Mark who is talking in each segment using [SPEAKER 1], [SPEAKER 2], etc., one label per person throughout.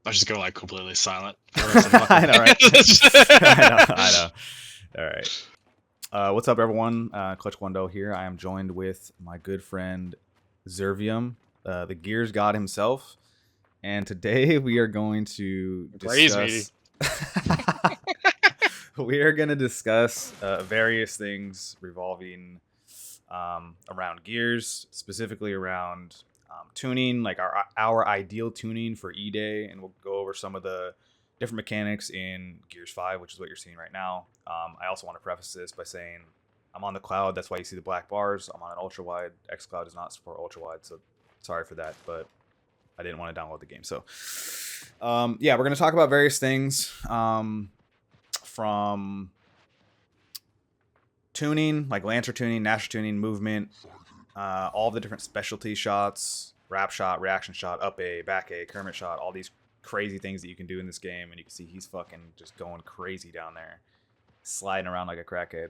[SPEAKER 1] I just go like completely silent. For the rest of the
[SPEAKER 2] I know, right?
[SPEAKER 1] fucking-
[SPEAKER 2] I know. All right. What's up, everyone? Clutch Wando here. I am joined with my good friend Zerviam, the Gears God himself, and today we are going to
[SPEAKER 1] Praise me.
[SPEAKER 2] discuss. We are going to discuss various things revolving around Gears, specifically around tuning, like our ideal tuning for E-Day, and we'll go over some of the different mechanics in Gears 5, which is what you're seeing right now. I also want to preface this by saying I'm on the cloud, that's why you see the black bars. I'm on an ultra wide. xCloud does not support ultra wide, so sorry for that, but I didn't want to download the game. So yeah, we're going to talk about various things from tuning, like Lancer tuning, Gnasher tuning, movement, all the different specialty shots, wrap shot, reaction shot, up A, back A, Kermit shot, all these crazy things that you can do in this game. And you can see he's fucking just going crazy down there, sliding around like a crackhead.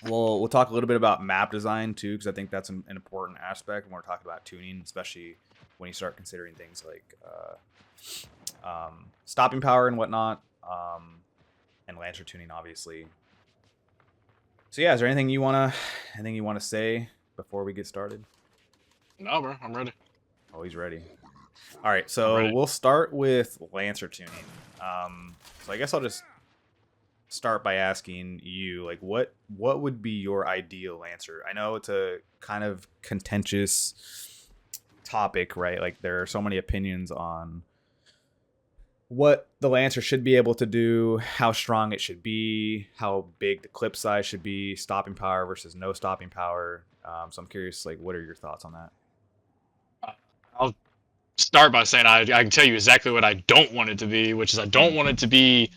[SPEAKER 2] We'll talk a little bit about map design too, because I think that's an important aspect when we're talking about tuning, especially when you start considering things like stopping power and whatnot, and Lancer tuning, obviously. So yeah, is there anything you wanna say before we get started?
[SPEAKER 1] No, bro, I'm ready.
[SPEAKER 2] Oh, he's ready. All right, so we'll start with Lancer tuning. So I guess I'll just start by asking you, like, what would be your ideal Lancer? I know it's a kind of contentious topic, right? Like, there are so many opinions on what the Lancer should be able to do, how strong it should be, how big the clip size should be, stopping power versus no stopping power. So I'm curious, like, what are your thoughts on that?
[SPEAKER 1] I'll start by saying I can tell you exactly what I don't want it to be, which is I don't want it to be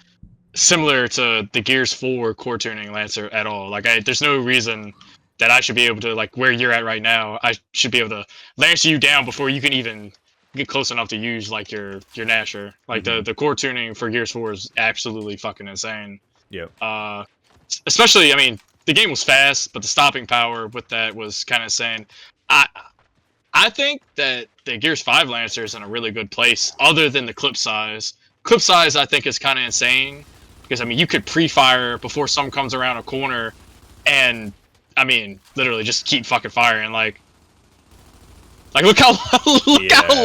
[SPEAKER 1] similar to the Gears 4 core tuning Lancer at all. Like, there's no reason that I should be able to, like, where you're at right now, I should be able to Lancer you down before you can even get close enough to use like your Gnasher. Like the core tuning for Gears 4 is absolutely fucking insane.
[SPEAKER 2] Yep.
[SPEAKER 1] Especially, I mean, the game was fast, but the stopping power with that was kind of insane. I think that the Gears 5 Lancer is in a really good place, other than the clip size. Clip size, I think, is kind of insane because, I mean, you could pre-fire before someone comes around a corner, and I mean, literally just keep fucking firing. Like, look how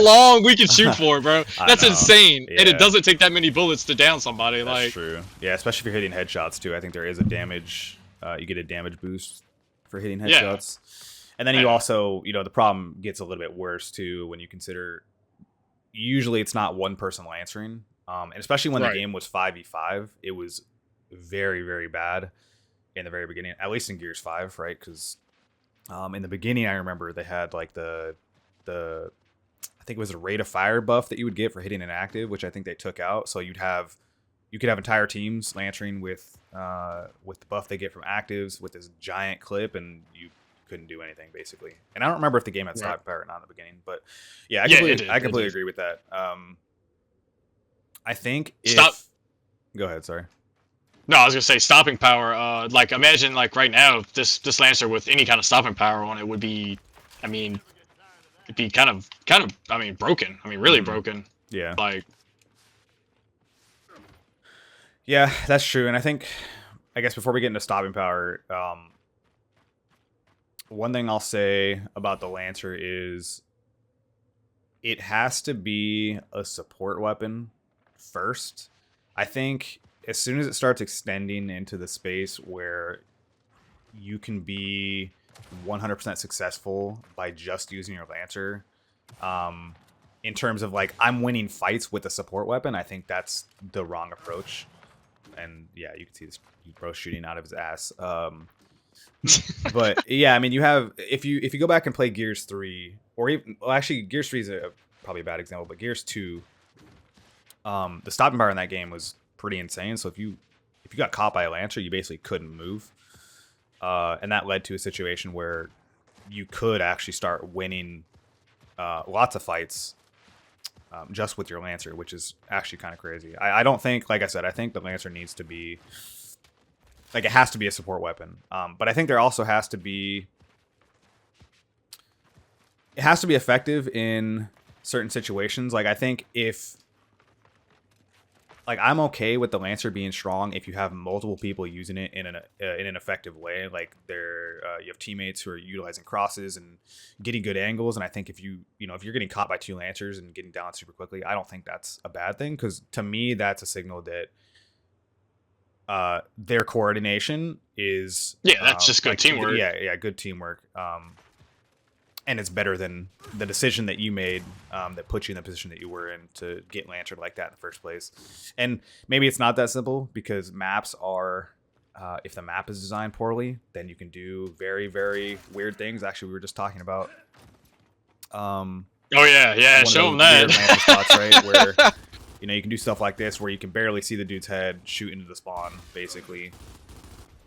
[SPEAKER 1] long we can shoot for, bro. That's insane. Yeah. And it doesn't take that many bullets to down somebody.
[SPEAKER 2] That's true. Yeah, especially if you're hitting headshots too. I think there is a damage. You get a damage boost for hitting headshots. Yeah. And then you also, the problem gets a little bit worse too when you consider. Usually, it's not one person lancering, and especially when the game was 5v5, it was very, very bad in the very beginning. At least in Gears 5, right? Because in the beginning, I remember they had like the I think it was a rate of fire buff that you would get for hitting an active, which I think they took out. So you could have entire teams lancering with the buff they get from actives with this giant clip, and you couldn't do anything basically. And I don't remember if the game had stock power or not in the beginning, but yeah, I completely agree with that. I think Go ahead, sorry.
[SPEAKER 1] No, I was gonna say stopping power. Like, imagine like right now this Lancer with any kind of stopping power on it would be, I mean, it'd be kind of, I mean, broken. I mean, really broken.
[SPEAKER 2] Yeah.
[SPEAKER 1] Like.
[SPEAKER 2] Yeah, that's true. And I guess before we get into stopping power, one thing I'll say about the Lancer is it has to be a support weapon first. I think as soon as it starts extending into the space where you can be 100% successful by just using your Lancer, in terms of like I'm winning fights with a support weapon, I think that's the wrong approach. And yeah, you can see this bro shooting out of his ass. But yeah, I mean, you have if you go back and play Gears 3, or even, well, actually Gears 3 is probably a bad example, but Gears 2, the stopping power in that game was pretty insane. So if you got caught by a Lancer, you basically couldn't move. And that led to a situation where you could actually start winning lots of fights just with your Lancer, which is actually kind of crazy. I don't think, like I said, I think the Lancer needs to be, like, it has to be a support weapon. But I think there also has to be, it has to be effective in certain situations. Like I think if like I'm okay with the Lancer being strong if you have multiple people using it in an effective way. Like you have teammates who are utilizing crosses and getting good angles. And I think if if you're getting caught by 2 Lancers and getting down super quickly, I don't think that's a bad thing, because to me that's a signal that their coordination is
[SPEAKER 1] that's just good teamwork.
[SPEAKER 2] Good teamwork. And it's better than the decision that you made that put you in the position that you were in to get Lancered like that in the first place. And maybe it's not that simple, because maps are, if the map is designed poorly, then you can do very, very weird things. Actually, we were just talking about.
[SPEAKER 1] Oh yeah, show them that.
[SPEAKER 2] Lancer spots, right? Where you can do stuff like this where you can barely see the dude's head shoot into the spawn, basically.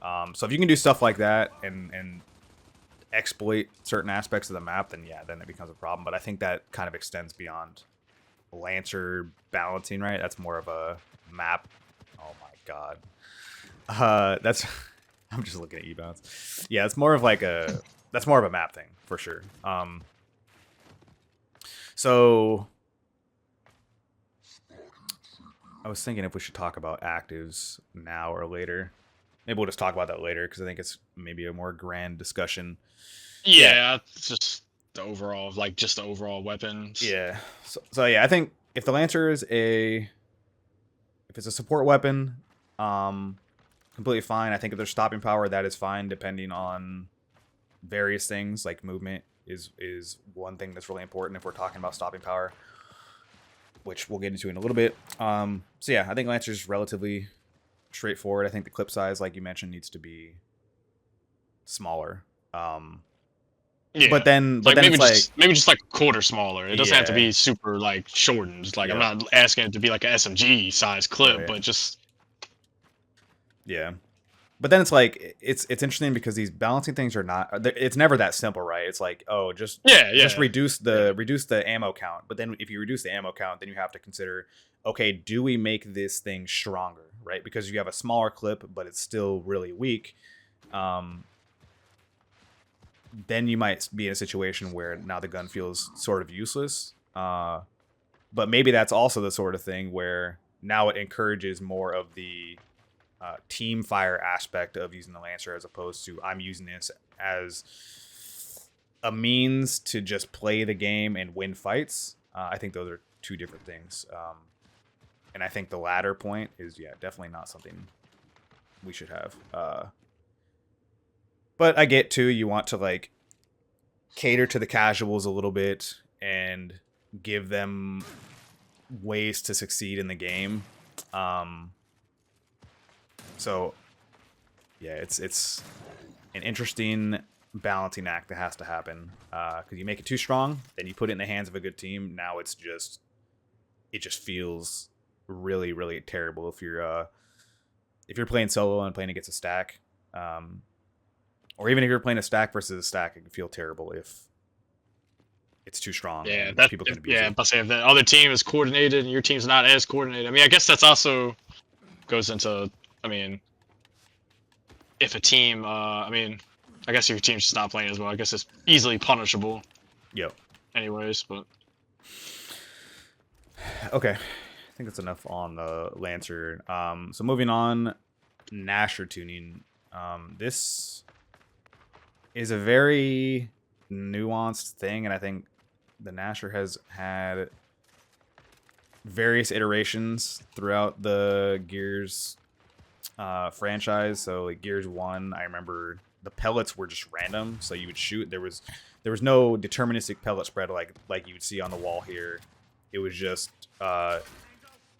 [SPEAKER 2] So if you can do stuff like that and exploit certain aspects of the map, then it becomes a problem. But I think that kind of extends beyond Lancer balancing, right? That's more of a map. Oh my god. That's I'm just looking at you bounce. Yeah, it's more of like that's more of a map thing for sure. So I was thinking if we should talk about actives now or later. Maybe we'll just talk about that later, because I think it's maybe a more grand discussion.
[SPEAKER 1] Yeah, it's just the overall, just the overall weapons.
[SPEAKER 2] Yeah. So I think if the Lancer is if it's a support weapon, completely fine. I think if there's stopping power, that is fine, depending on various things. Like movement is one thing that's really important if we're talking about stopping power, which we'll get into in a little bit. So yeah, I think Lancer's relatively straightforward. I think the clip size, like you mentioned, needs to be smaller. But then
[SPEAKER 1] maybe just like a quarter smaller. It doesn't have to be super shortened. I'm not asking it to be like an SMG size clip, but just
[SPEAKER 2] But then it's it's interesting, because these balancing things are not. It's never that simple, right? It's like, oh, just reduce the ammo count. But then if you reduce the ammo count, then you have to consider, okay, do we make this thing stronger, right? Because you have a smaller clip, but it's still really weak. Then you might be in a situation where now the gun feels sort of useless. But maybe that's also the sort of thing where now it encourages more of the team fire aspect of using the Lancer, as opposed to I'm using this as a means to just play the game and win fights. I think those are 2 different things. And I think the latter point is, definitely not something we should have. But I get too, you want to cater to the casuals a little bit and give them ways to succeed in the game. So yeah, it's an interesting balancing act that has to happen. Because you make it too strong, then you put it in the hands of a good team. Now it just feels really, really terrible if you're playing solo and playing against a stack. Or even if you're playing a stack versus a stack, it can feel terrible if it's too strong.
[SPEAKER 1] Yeah,
[SPEAKER 2] people can abuse it.
[SPEAKER 1] But say if the other team is coordinated and your team's not as coordinated. I mean, I guess that's also goes into. I mean, if a team. I guess if your team's just not playing as well, I guess it's easily punishable.
[SPEAKER 2] Yep.
[SPEAKER 1] Anyways, but.
[SPEAKER 2] Okay, I think that's enough on the Lancer. So moving on, Gnasher Tuning. This is a very nuanced thing, and I think the Gnasher has had various iterations throughout the Gears franchise. So Gears 1, I remember the pellets were just random, so you would shoot. There was no deterministic pellet spread like you would see on the wall here. It was just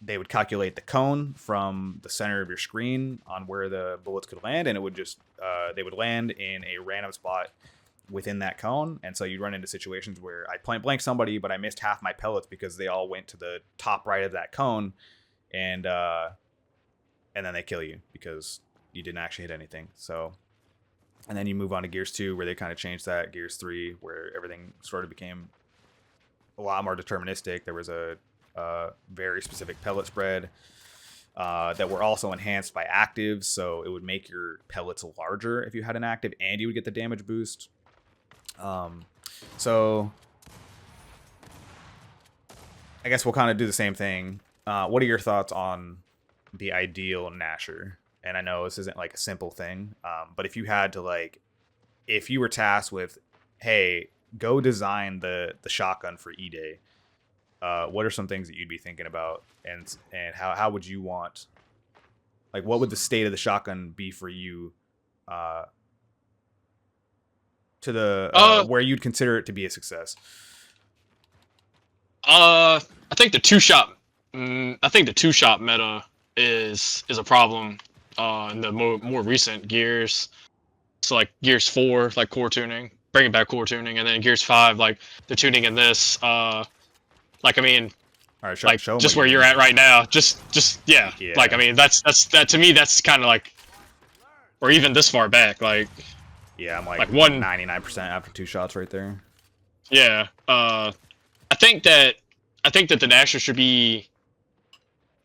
[SPEAKER 2] they would calculate the cone from the center of your screen on where the bullets could land, and it would just they would land in a random spot within that cone. And so you'd run into situations where I point blank somebody, but I missed half my pellets because they all went to the top right of that cone, and then they kill you because you didn't actually hit anything. So, and then you move on to Gears 2, where they kind of changed that. Gears 3, where everything sort of became a lot more deterministic. There was a very specific pellet spread that were also enhanced by actives, so it would make your pellets larger if you had an active, and you would get the damage boost. So I guess we'll kind of do the same thing. What are your thoughts on the ideal Gnasher? And I know this isn't like a simple thing, but if you had to like, if you were tasked with, hey, go design the shotgun for E-Day, what are some things that you'd be thinking about, and how would you want, like, what would the state of the shotgun be for you, to the where you'd consider it to be a success?
[SPEAKER 1] I think the two-shot. I think the two-shot meta is a problem in the more recent Gears. So like Gears 4, like core tuning, bringing back core tuning, and then Gears 5, like the tuning in this. Like I mean,
[SPEAKER 2] All right,
[SPEAKER 1] like
[SPEAKER 2] show
[SPEAKER 1] just
[SPEAKER 2] me
[SPEAKER 1] where you're at right now. Just yeah.
[SPEAKER 2] Yeah.
[SPEAKER 1] Like I mean, that's that to me. That's kind of like, or even this far back, like.
[SPEAKER 2] Yeah, I'm like 99% after 2 shots right there.
[SPEAKER 1] Yeah. I think that the Gnasher should be.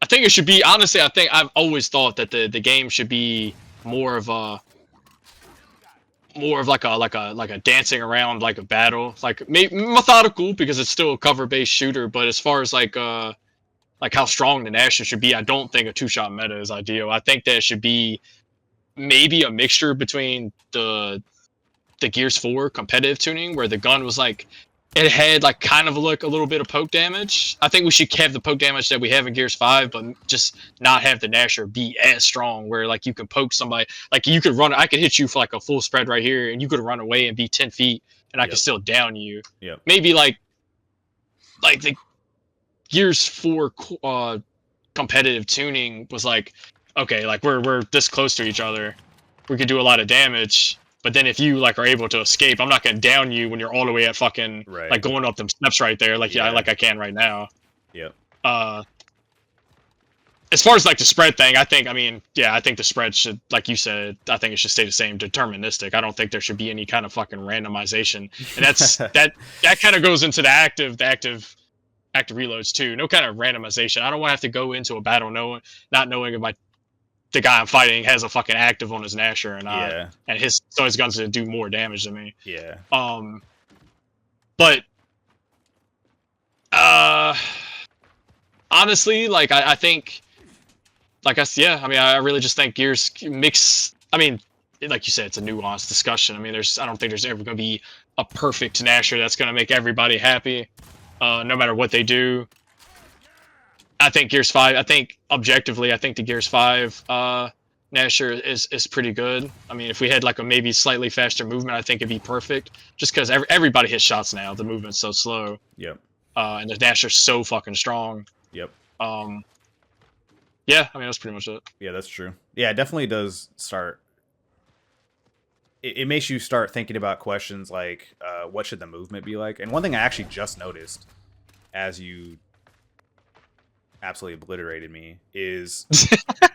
[SPEAKER 1] I think it should be honestly. I think I've always thought that the game should be more of like a dancing around like a battle, like methodical because it's still a cover-based shooter. But as far as like how strong the Gnasher should be, I don't think a two-shot meta is ideal. I think that it should be maybe a mixture between the Gears 4 competitive tuning where the gun was like it had like kind of like a little bit of poke damage. I think we should have the poke damage that we have in Gears 5, but just not have the Gnasher be as strong where like you can poke somebody, like you could run, I could hit you for like a full spread right here and you could run away and be 10 feet and I could still down you.
[SPEAKER 2] Yep.
[SPEAKER 1] Maybe like the Gears 4 competitive tuning was like, okay, like we're this close to each other. We could do a lot of damage. But then if you like are able to escape, I'm not gonna down you when you're all the way at fucking like going up them steps right there, like like I can right now.
[SPEAKER 2] Yep.
[SPEAKER 1] As far as like the spread thing, I think the spread should, like you said, I think it should stay the same, deterministic. I don't think there should be any kind of fucking randomization, and that's that kind of goes into the active reloads too. No kind of randomization. I don't want to have to go into a battle not knowing if the guy I'm fighting has a fucking active on his Gnasher or not, and his gun's gonna do more damage than me.
[SPEAKER 2] Yeah.
[SPEAKER 1] But honestly, like I think, like I really just think Gears mix. I mean, like you said, it's a nuanced discussion. I mean, I don't think there's ever gonna be a perfect Gnasher that's gonna make everybody happy, no matter what they do. I think Gears 5. I think objectively, I think the Gears 5 Gnasher is pretty good. I mean, if we had like a maybe slightly faster movement, I think it'd be perfect. Just because everybody hits shots now, the movement's so slow.
[SPEAKER 2] Yep.
[SPEAKER 1] And the Gnasher's so fucking strong.
[SPEAKER 2] Yep.
[SPEAKER 1] Yeah, I mean that's pretty much it.
[SPEAKER 2] Yeah, that's true. Yeah, it definitely does start. It makes you start thinking about questions like, what should the movement be like? And one thing I actually just noticed, as you absolutely obliterated me, is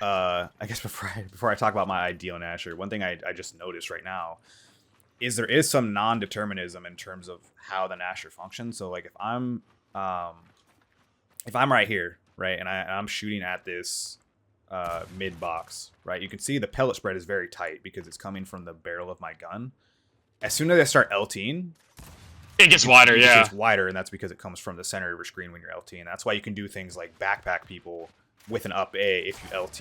[SPEAKER 2] I guess before I talk about my ideal Gnasher, one thing I just noticed right now is there is some non-determinism in terms of how the Gnasher functions. So like if I'm right here, right, and I'm shooting at this mid box, right, you can see the pellet spread is very tight because it's coming from the barrel of my gun. As soon as I start LTing,
[SPEAKER 1] it gets wider.
[SPEAKER 2] It gets wider, and that's because it comes from the center of your screen when you're LTing. That's why you can do things like backpack people with an up A if you LT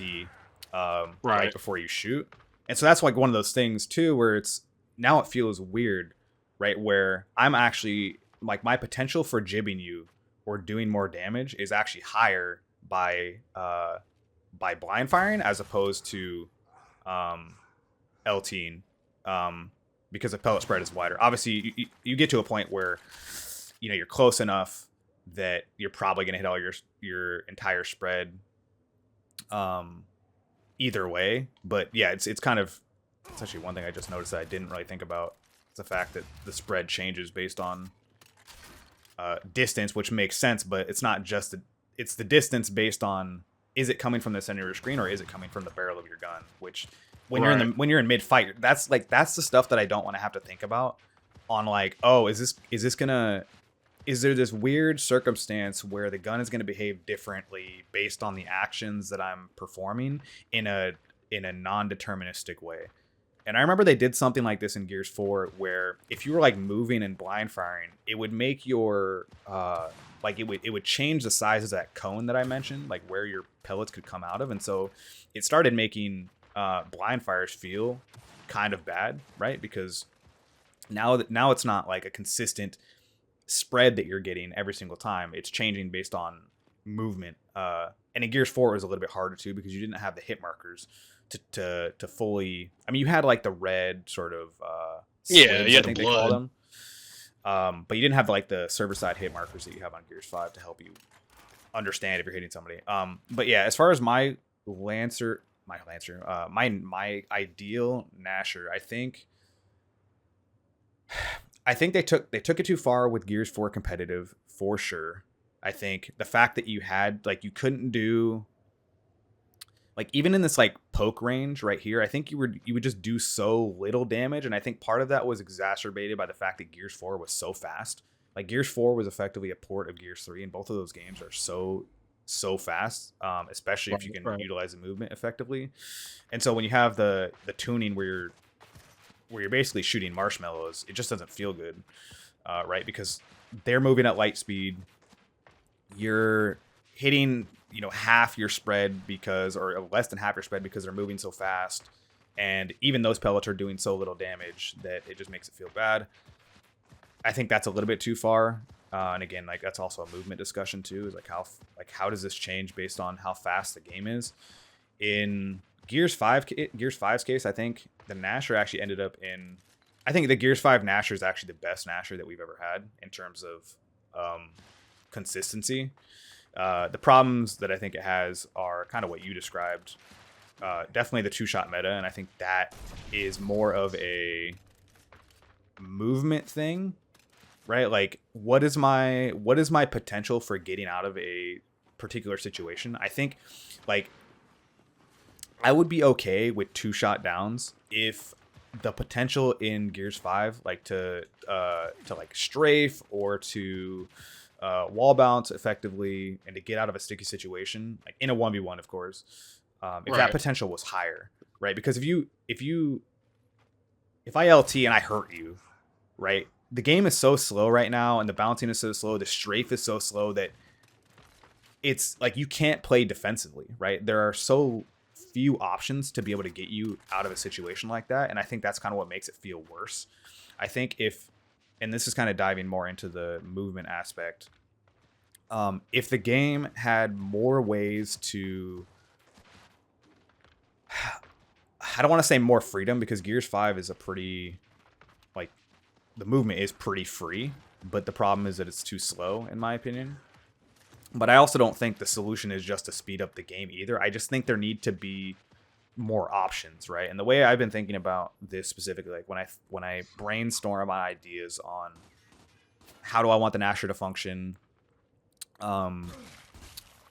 [SPEAKER 2] right before you shoot. And so that's like one of those things too, where it feels weird, right? Where I'm actually like my potential for jibbing you or doing more damage is actually higher by blind firing as opposed to LTing. Because the pellet spread is wider. Obviously, you get to a point where you're close enough that you're probably going to hit all your entire spread either way. But yeah, it's actually one thing I just noticed that I didn't really think about. It's the fact that the spread changes based on distance, which makes sense, but it's not just it's the distance based on, is it coming from the center of your screen or is it coming from the barrel of your gun, which when you're in mid fight, that's the stuff that I don't want to have to think about on like, oh, is there this weird circumstance where the gun is going to behave differently based on the actions that I'm performing in a non-deterministic way. And I remember they did something like this in Gears 4 where if you were like moving and blind firing, it would make your like it would change the size of that cone that I mentioned, like where your pellets could come out of. And so it started making blind fires feel kind of bad, right? Because now it's not like a consistent spread that you're getting every single time. It's changing based on movement. And in Gears 4 it was a little bit harder too because you didn't have the hit markers to fully. I mean, you had like the red sort of slibs,
[SPEAKER 1] you
[SPEAKER 2] I
[SPEAKER 1] had
[SPEAKER 2] think
[SPEAKER 1] the
[SPEAKER 2] they call
[SPEAKER 1] blood.
[SPEAKER 2] them. But you didn't have like the server side hit markers that you have on Gears 5 to help you understand if you're hitting somebody. But yeah, as far as my ideal Gnasher, I think they took it too far with Gears 4 competitive for sure. I think the fact that you had like you couldn't do like even in this like poke range right here, I think you would just do so little damage, and I think part of that was exacerbated by the fact that Gears 4 was so fast. Like Gears 4 was effectively a port of Gears 3, and both of those games are so fast, especially if you can utilize the movement effectively. And so when you have the tuning where you're basically shooting marshmallows, it just doesn't feel good, right? Because they're moving at light speed, you're hitting half your spread or less than half your spread because they're moving so fast, and even those pellets are doing so little damage that it just makes it feel bad. I think that's a little bit too far, and again, like that's also a movement discussion too. Is how does this change based on how fast the game is? In Gears 5's case, I think the Gnasher actually ended up in. I think the Gears 5 Gnasher is actually the best Gnasher that we've ever had in terms of consistency. The problems that I think it has are kind of what you described. Definitely the two-shot meta, and I think that is more of a movement thing, right? Like, what is my potential for getting out of a particular situation? I think, like, I would be okay with two-shot downs if the potential in Gears 5, like to like strafe or to wall bounce effectively and to get out of a sticky situation, like in a 1v1, of course, if that potential was higher, right? Because if I LT and I hurt you, right, the game is so slow right now and the bouncing is so slow, the strafe is so slow that it's like you can't play defensively, right? There are so few options to be able to get you out of a situation like that, and I think that's kind of what makes it feel worse. I think and this is kind of diving more into the movement aspect, if the game had more ways to, I don't want to say more freedom, because Gears 5 is a pretty, like, the movement is pretty free, but the problem is that it's too slow, in my opinion. But I also don't think the solution is just to speed up the game either. I just think there need to be more options, right? And the way I've been thinking about this specifically, like when I brainstorm my ideas on how do I want the Gnasher to function,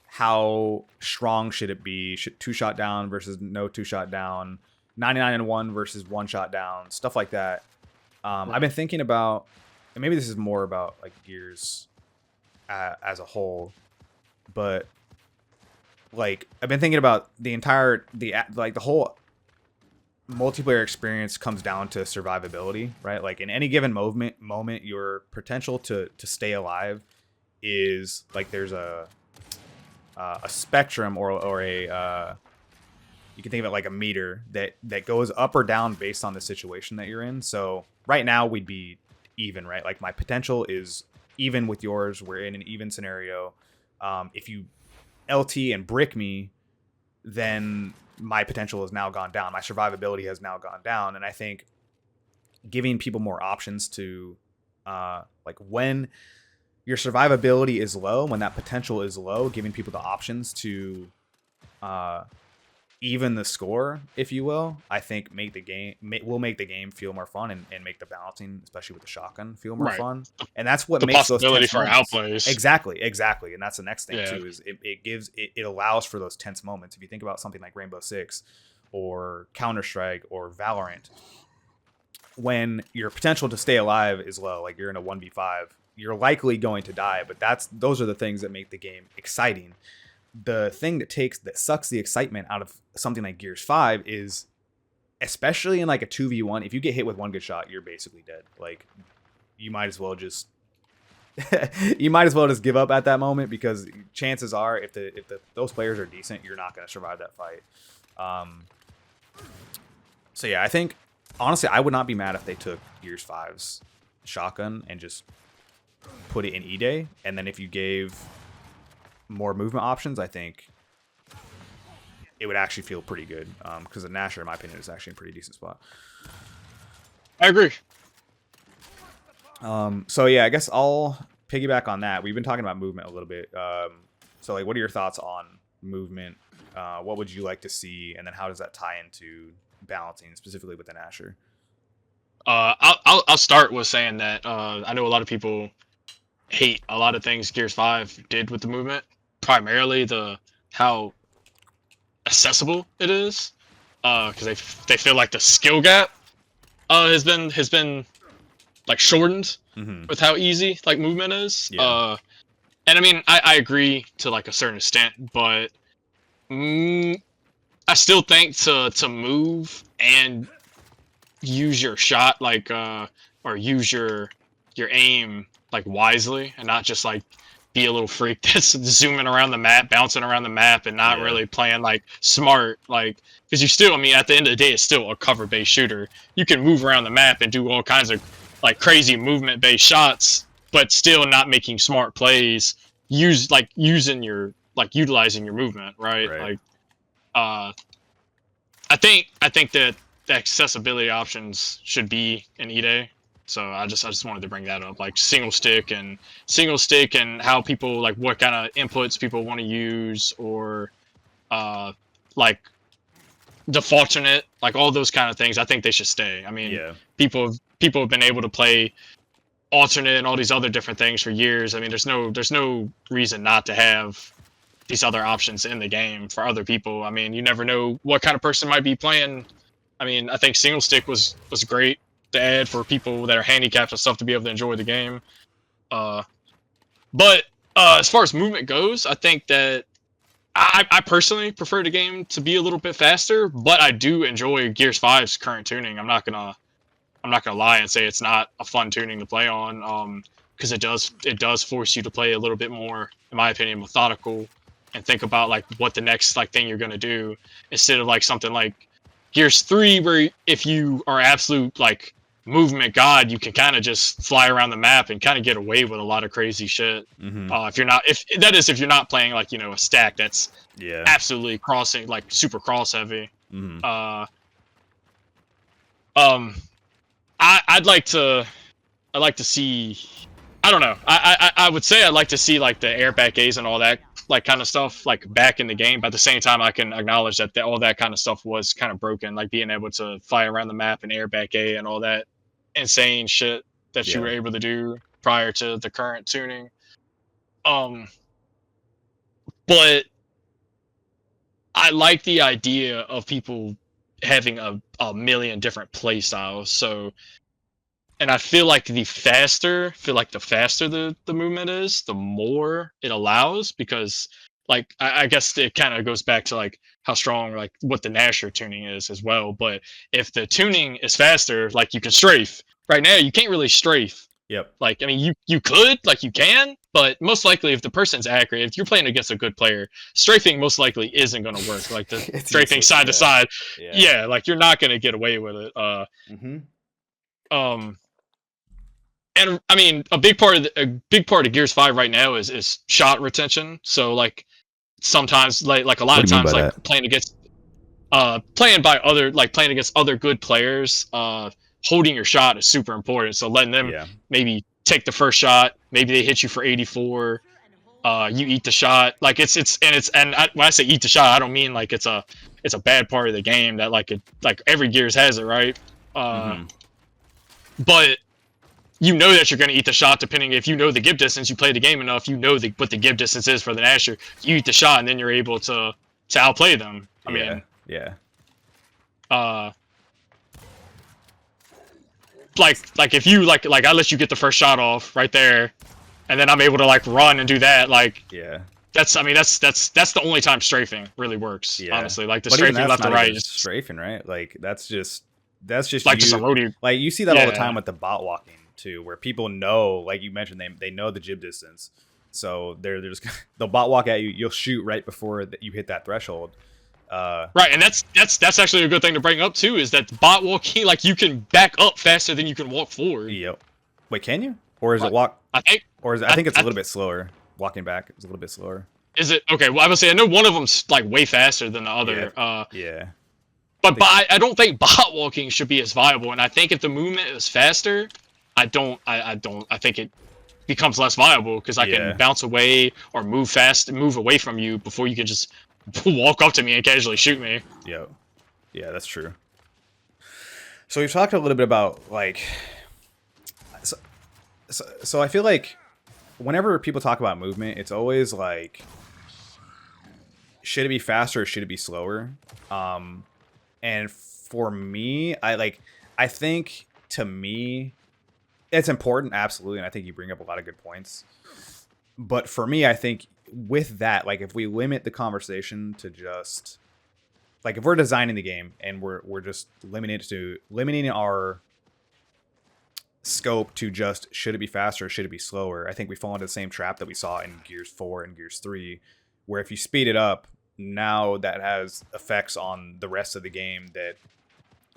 [SPEAKER 2] how strong should it be, should two-shot down versus no two-shot down, 99-1 versus one-shot down, stuff like that. I've been thinking about, and maybe this is more about like Gears as a whole, but like I've been thinking about the whole multiplayer experience comes down to survivability, right? Like in any given moment, your potential to stay alive is like there's a spectrum or a you can think of it like a meter that goes up or down based on the situation that you're in. So right now we'd be even, right? Like my potential is even with yours. We're in an even scenario. If you LT and brick me, then my potential has now gone down. My survivability has now gone down. And I think giving people more options to, like when your survivability is low, when that potential is low, giving people the options to even the score, if you will, I think will make the game feel more fun and make the balancing, especially with the shotgun, feel more fun. And that's what makes those tense
[SPEAKER 1] for
[SPEAKER 2] moments.
[SPEAKER 1] outplays.
[SPEAKER 2] Exactly. And that's the next thing too, is it allows for those tense moments. If you think about something like Rainbow Six or Counter-Strike or Valorant, when your potential to stay alive is low, like you're in a 1v5, you're likely going to die, but those are the things that make the game exciting. The thing that sucks the excitement out of something like Gears 5 is especially in like a 2v1, if you get hit with one good shot, you're basically dead. Like, you might as well just give up at that moment, because chances are, if those players are decent, you're not going to survive that fight. So yeah, I think honestly, I would not be mad if they took Gears 5's shotgun and just put it in E-Day, and then if you gave more movement options, I think it would actually feel pretty good, because the Gnasher, in my opinion, is actually a pretty decent spot.
[SPEAKER 1] I agree.
[SPEAKER 2] So yeah, I guess I'll piggyback on that. We've been talking about movement a little bit. So like, what are your thoughts on movement? What would you like to see, and then how does that tie into balancing specifically with the Gnasher?
[SPEAKER 1] I'll start with saying that I know a lot of people hate a lot of things Gears 5 did with the movement, primarily how accessible it is, because they feel like the skill gap has been like shortened with how easy like movement is.
[SPEAKER 2] Yeah.
[SPEAKER 1] And I mean, I agree to like a certain extent, but I still think to move and use your shot like or use your aim like wisely, and not just like be a little freak that's zooming around the map, bouncing around the map, and not really playing like smart, like, because you still, I mean, at the end of the day, it's still a cover-based shooter. You can move around the map and do all kinds of like crazy movement-based shots, but still not making smart plays. Utilizing your movement, right? Like, I think that the accessibility options should be in E-Day. So I just wanted to bring that up, like single stick and how people, like, what kind of inputs people want to use, or like defaulting it, like all those kind of things. I think they should stay. I mean, people have been able to play alternate and all these other different things for years. I mean, there's no reason not to have these other options in the game for other people. I mean, you never know what kind of person might be playing. I mean, I think single stick was great to add for people that are handicapped and stuff to be able to enjoy the game. But as far as movement goes, I think that I personally prefer the game to be a little bit faster, but I do enjoy Gears 5's current tuning. I'm not gonna lie and say it's not a fun tuning to play on, because it does force you to play a little bit more, in my opinion, methodical, and think about like what the next like thing you're gonna do, instead of like something like Gears 3, where if you are absolute like movement god, you can kind of just fly around the map and kind of get away with a lot of crazy shit. If you're not playing like, you know, a stack that's absolutely crossing, like super cross heavy. I'd like to see, I don't know, I would say I'd like to see like the airback A's and all that like kind of stuff like back in the game, but at the same time I can acknowledge that all that kind of stuff was kind of broken, like being able to fly around the map and airback A and all that insane shit that you were able to do prior to the current tuning. But I like the idea of people having a million different play styles. So, and I feel like the faster the movement is, the more it allows, because like I guess it kind of goes back to like how strong, like what the Gnasher tuning is as well. But if the tuning is faster, like you can strafe. Right now you can't really strafe. Like, I mean, you could, like, you can, but most likely if the person's accurate, if you're playing against a good player, strafing most likely isn't going to work. Like the strafing side to side, like you're not going to get away with it. And I mean, a big part of Gears 5 right now is shot retention. So like sometimes like a lot of times like playing against other good players, holding your shot is super important. So letting them maybe take the first shot, maybe they hit you for 84, you eat the shot. Like when I say eat the shot, I don't mean like it's a bad part of the game that like every Gears has it, right? But you know that you're going to eat the shot, depending if you know the give distance, you play the game enough, you know what the give distance is for the Gnasher. You eat the shot, and then you're able to outplay them. I mean, like if you like I let you get the first shot off right there, and then I'm able to like run and do that, like I mean, that's the only time strafing really works.
[SPEAKER 2] Yeah.
[SPEAKER 1] Honestly, like the
[SPEAKER 2] But even
[SPEAKER 1] strafing
[SPEAKER 2] that's
[SPEAKER 1] left to
[SPEAKER 2] not
[SPEAKER 1] right
[SPEAKER 2] even
[SPEAKER 1] is
[SPEAKER 2] strafing, right? Like that's just
[SPEAKER 1] like just a
[SPEAKER 2] you.
[SPEAKER 1] roadie.
[SPEAKER 2] Like you see that all the
[SPEAKER 1] Yeah,
[SPEAKER 2] time with the bot walking too, where people know, like you mentioned, they know the jib distance, so they're just they'll bot walk at you. You'll shoot right before you hit that threshold.
[SPEAKER 1] right, and that's actually a good thing to bring up too. Is that bot walking, like you can back up faster than you can walk forward.
[SPEAKER 2] Yep. Wait, can you? Or is it
[SPEAKER 1] Like,
[SPEAKER 2] walk?
[SPEAKER 1] I think
[SPEAKER 2] Or is it, I think it's a little bit slower. Walking back is a little bit slower.
[SPEAKER 1] is it okay? Well, I would say I know one of them's like way faster than the
[SPEAKER 2] Yeah.
[SPEAKER 1] other.
[SPEAKER 2] Yeah.
[SPEAKER 1] But I don't think bot walking should be as viable, and I think if the movement is faster, I think it becomes less viable because I can
[SPEAKER 2] Yeah.
[SPEAKER 1] bounce away or move away from you before you can just walk up to me and casually shoot me.
[SPEAKER 2] Yep. Yeah, that's true. So we've talked a little bit about like, so I feel like whenever people talk about movement, it's always like, should it be faster or should it be slower? And for me, I think to me, it's important, absolutely, and I think you bring up a lot of good points. But for me, I think with that, like if we limit the conversation to just like if we're designing the game and we're just limiting our scope to just should it be faster or should it be slower, I think we fall into the same trap that we saw in Gears 4 and Gears 3, where if you speed it up, now that has effects on the rest of the game that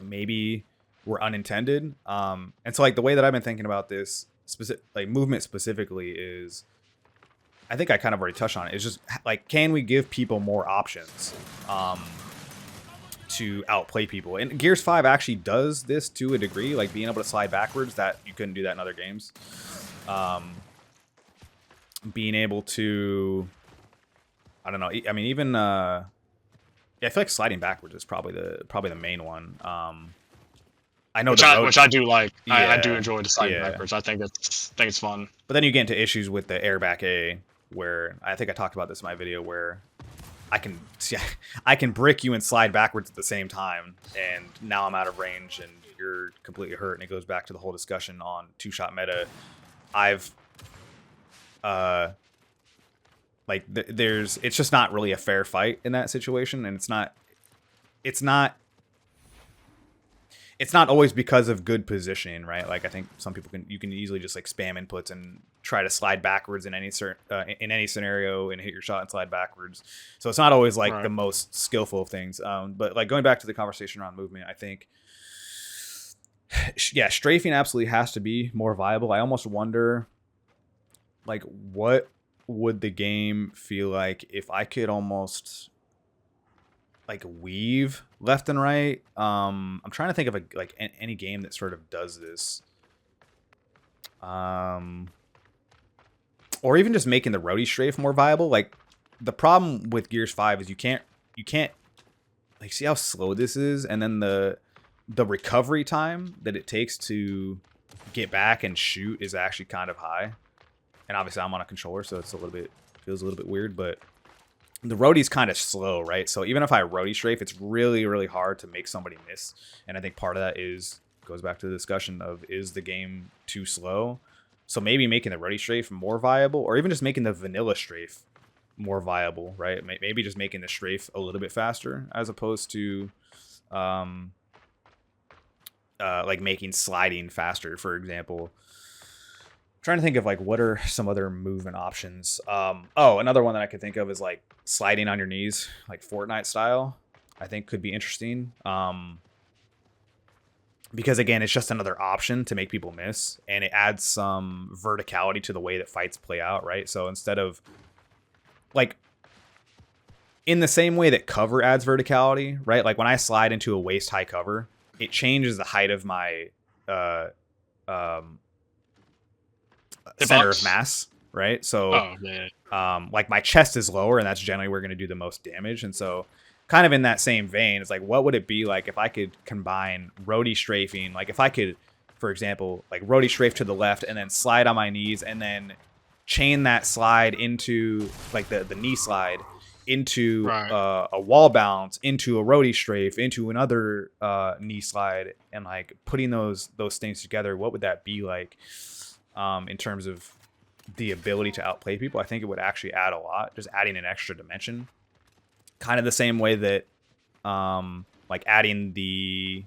[SPEAKER 2] maybe were unintended. And so like the way that I've been thinking about this like movement specifically is, I think I kind of already touched on it. It's just like, can we give people more options to outplay people? And Gears 5 actually does this to a degree, like being able to slide backwards, that you couldn't do that in other games. Being able to, I don't know. I mean, even yeah, I feel like sliding backwards is probably the main one. I know
[SPEAKER 1] which I do like.
[SPEAKER 2] Yeah,
[SPEAKER 1] I do enjoy the sliding backwards. I think it's fun.
[SPEAKER 2] But then you get into issues with the airback A, where I think I talked about this in my video, where I can brick you and slide backwards at the same time, and now I'm out of range and you're completely hurt. And it goes back to the whole discussion on two-shot meta. It's just not really a fair fight in that situation, and it's not always because of good positioning, right? Like I think some people you can easily just like spam inputs and try to slide backwards in any scenario and hit your shot and slide backwards. So it's not always like the most skillful of things. But like going back to the conversation around movement, I think yeah, strafing absolutely has to be more viable. I almost wonder like what would the game feel like if I could almost like weave left and right. I'm trying to think of any game that sort of does this. Or even just making the roadie strafe more viable. Like the problem with Gears 5 is you can't like see how slow this is, and then the recovery time that it takes to get back and shoot is actually kind of high. And obviously I'm on a controller, so feels a little bit weird, but the roadie's kind of slow, right? So even if I roadie strafe, it's really, really hard to make somebody miss. And I think part of that goes back to the discussion of, is the game too slow? So maybe making the roadie strafe more viable, or even just making the vanilla strafe more viable, right? Maybe just making the strafe a little bit faster, as opposed to like making sliding faster, for example. Trying to think of like what are some other movement options. Another one that I could think of is like sliding on your knees, like Fortnite style. I think could be interesting. Because again, it's just another option to make people miss, and it adds some verticality to the way that fights play out, right? So instead of like in the same way that cover adds verticality, right? Like when I slide into a waist high cover, it changes the height of my center of mass, right? So like my chest is lower, and that's generally where we're going to do the most damage. And so kind of in that same vein, it's like, what would it be like if I could combine roadie strafing? Like if I could, for example, like roadie strafe to the left and then slide on my knees, and then chain that slide into like the knee slide into a wall bounce, into a roadie strafe, into another knee slide, and like putting those things together, what would that be like? In terms of the ability to outplay people, I think it would actually add a lot. Just adding an extra dimension, kind of the same way that like adding the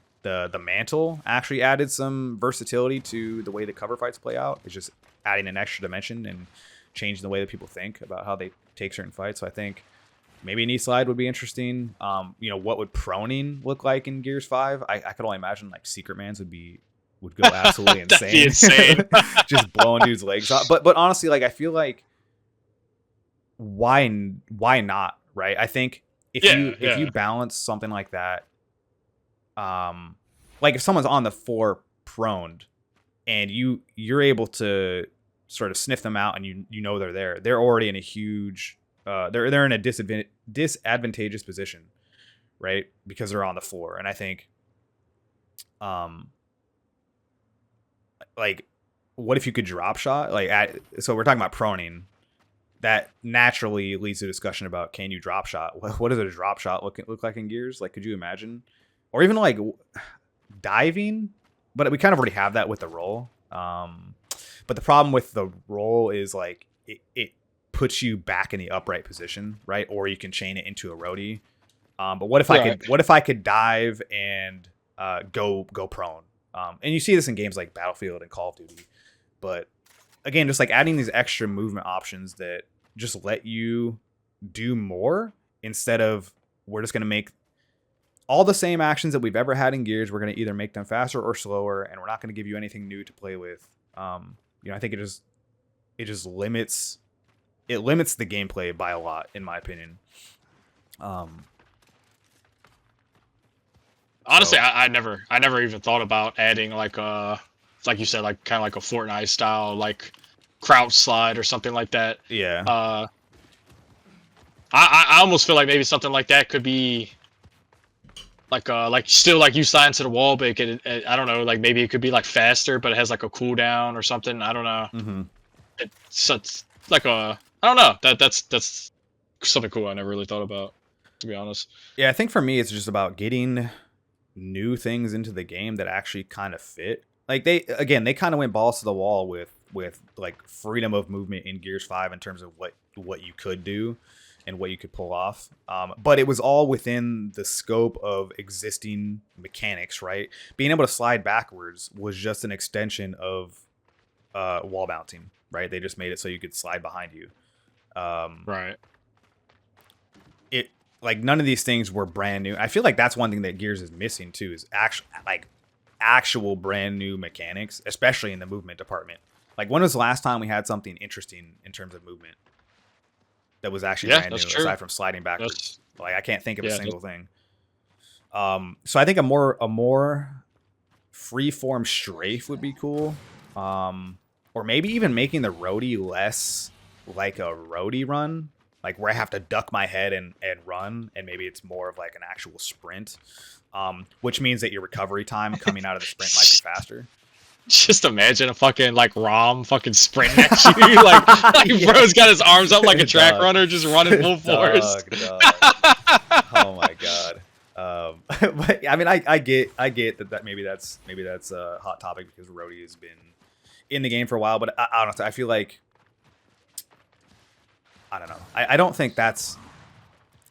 [SPEAKER 2] mantle actually added some versatility to the way the cover fights play out. It's just adding an extra dimension and changing the way that people think about how they take certain fights. So I think maybe knee slide would be interesting. What would proning look like in Gears 5? I could only imagine like Secret Mans would go absolutely insane.
[SPEAKER 1] That'd be insane.
[SPEAKER 2] Just blowing dudes' legs off. But honestly, like I feel like why not, right? I think if you balance something like that, like if someone's on the floor proned and you're able to sort of sniff them out and you know they're there, they're already in a huge they're in a disadvantageous position, right? Because they're on the floor. And I think like what if you could drop shot? So we're talking about proning. That naturally leads to a discussion about, can you drop shot? What does a drop shot look like in Gears? Like, could you imagine? Or even like diving? But we kind of already have that with the roll. But the problem with the roll is like it puts you back in the upright position, right? Or you can chain it into a roadie. But what if I could dive and go prone? And you see this in games like Battlefield and Call of Duty. But again, just like adding these extra movement options that just let you do more, instead of we're just going to make all the same actions that we've ever had in Gears. We're going to either make them faster or slower, and we're not going to give you anything new to play with. I think it just limits the gameplay by a lot, in my opinion.
[SPEAKER 1] Honestly, I never even thought about adding like you said, like kind of like a Fortnite style like crouch slide or something like that.
[SPEAKER 2] Yeah.
[SPEAKER 1] I almost feel like maybe something like that could be like still like you slide into the wall, but I don't know, like maybe it could be like faster, but it has like a cooldown or something. I don't know.
[SPEAKER 2] Mm-hmm.
[SPEAKER 1] It's like I don't know. That's something cool I never really thought about, to be honest.
[SPEAKER 2] Yeah, I think for me it's just about getting new things into the game that actually kind of fit. Like they kind of went balls to the wall with like freedom of movement in Gears 5 in terms of what you could do and what you could pull off. But it was all within the scope of existing mechanics, right? Being able to slide backwards was just an extension of wall bouncing, right? They just made it so you could slide behind you.
[SPEAKER 1] Right.
[SPEAKER 2] It like none of these things were brand new. I feel like that's one thing that Gears is missing too, is actual brand new mechanics, especially in the movement department. Like, when was the last time we had something interesting in terms of movement that was actually brand new, aside from sliding backwards? I can't think of a single thing. So I think a more free-form strafe would be cool. Or maybe even making the roadie less like a roadie run, like where I have to duck my head and run, and maybe it's more of like an actual sprint, which means that your recovery time coming out of the sprint might be faster.
[SPEAKER 1] Just imagine a fucking like ROM fucking sprint at you, like bro's got his arms up like a track runner, just running full force.
[SPEAKER 2] Oh my god. But I mean, I get that maybe that's a hot topic because roadie has been in the game for a while, but I don't know. I feel like I don't know. I don't think that's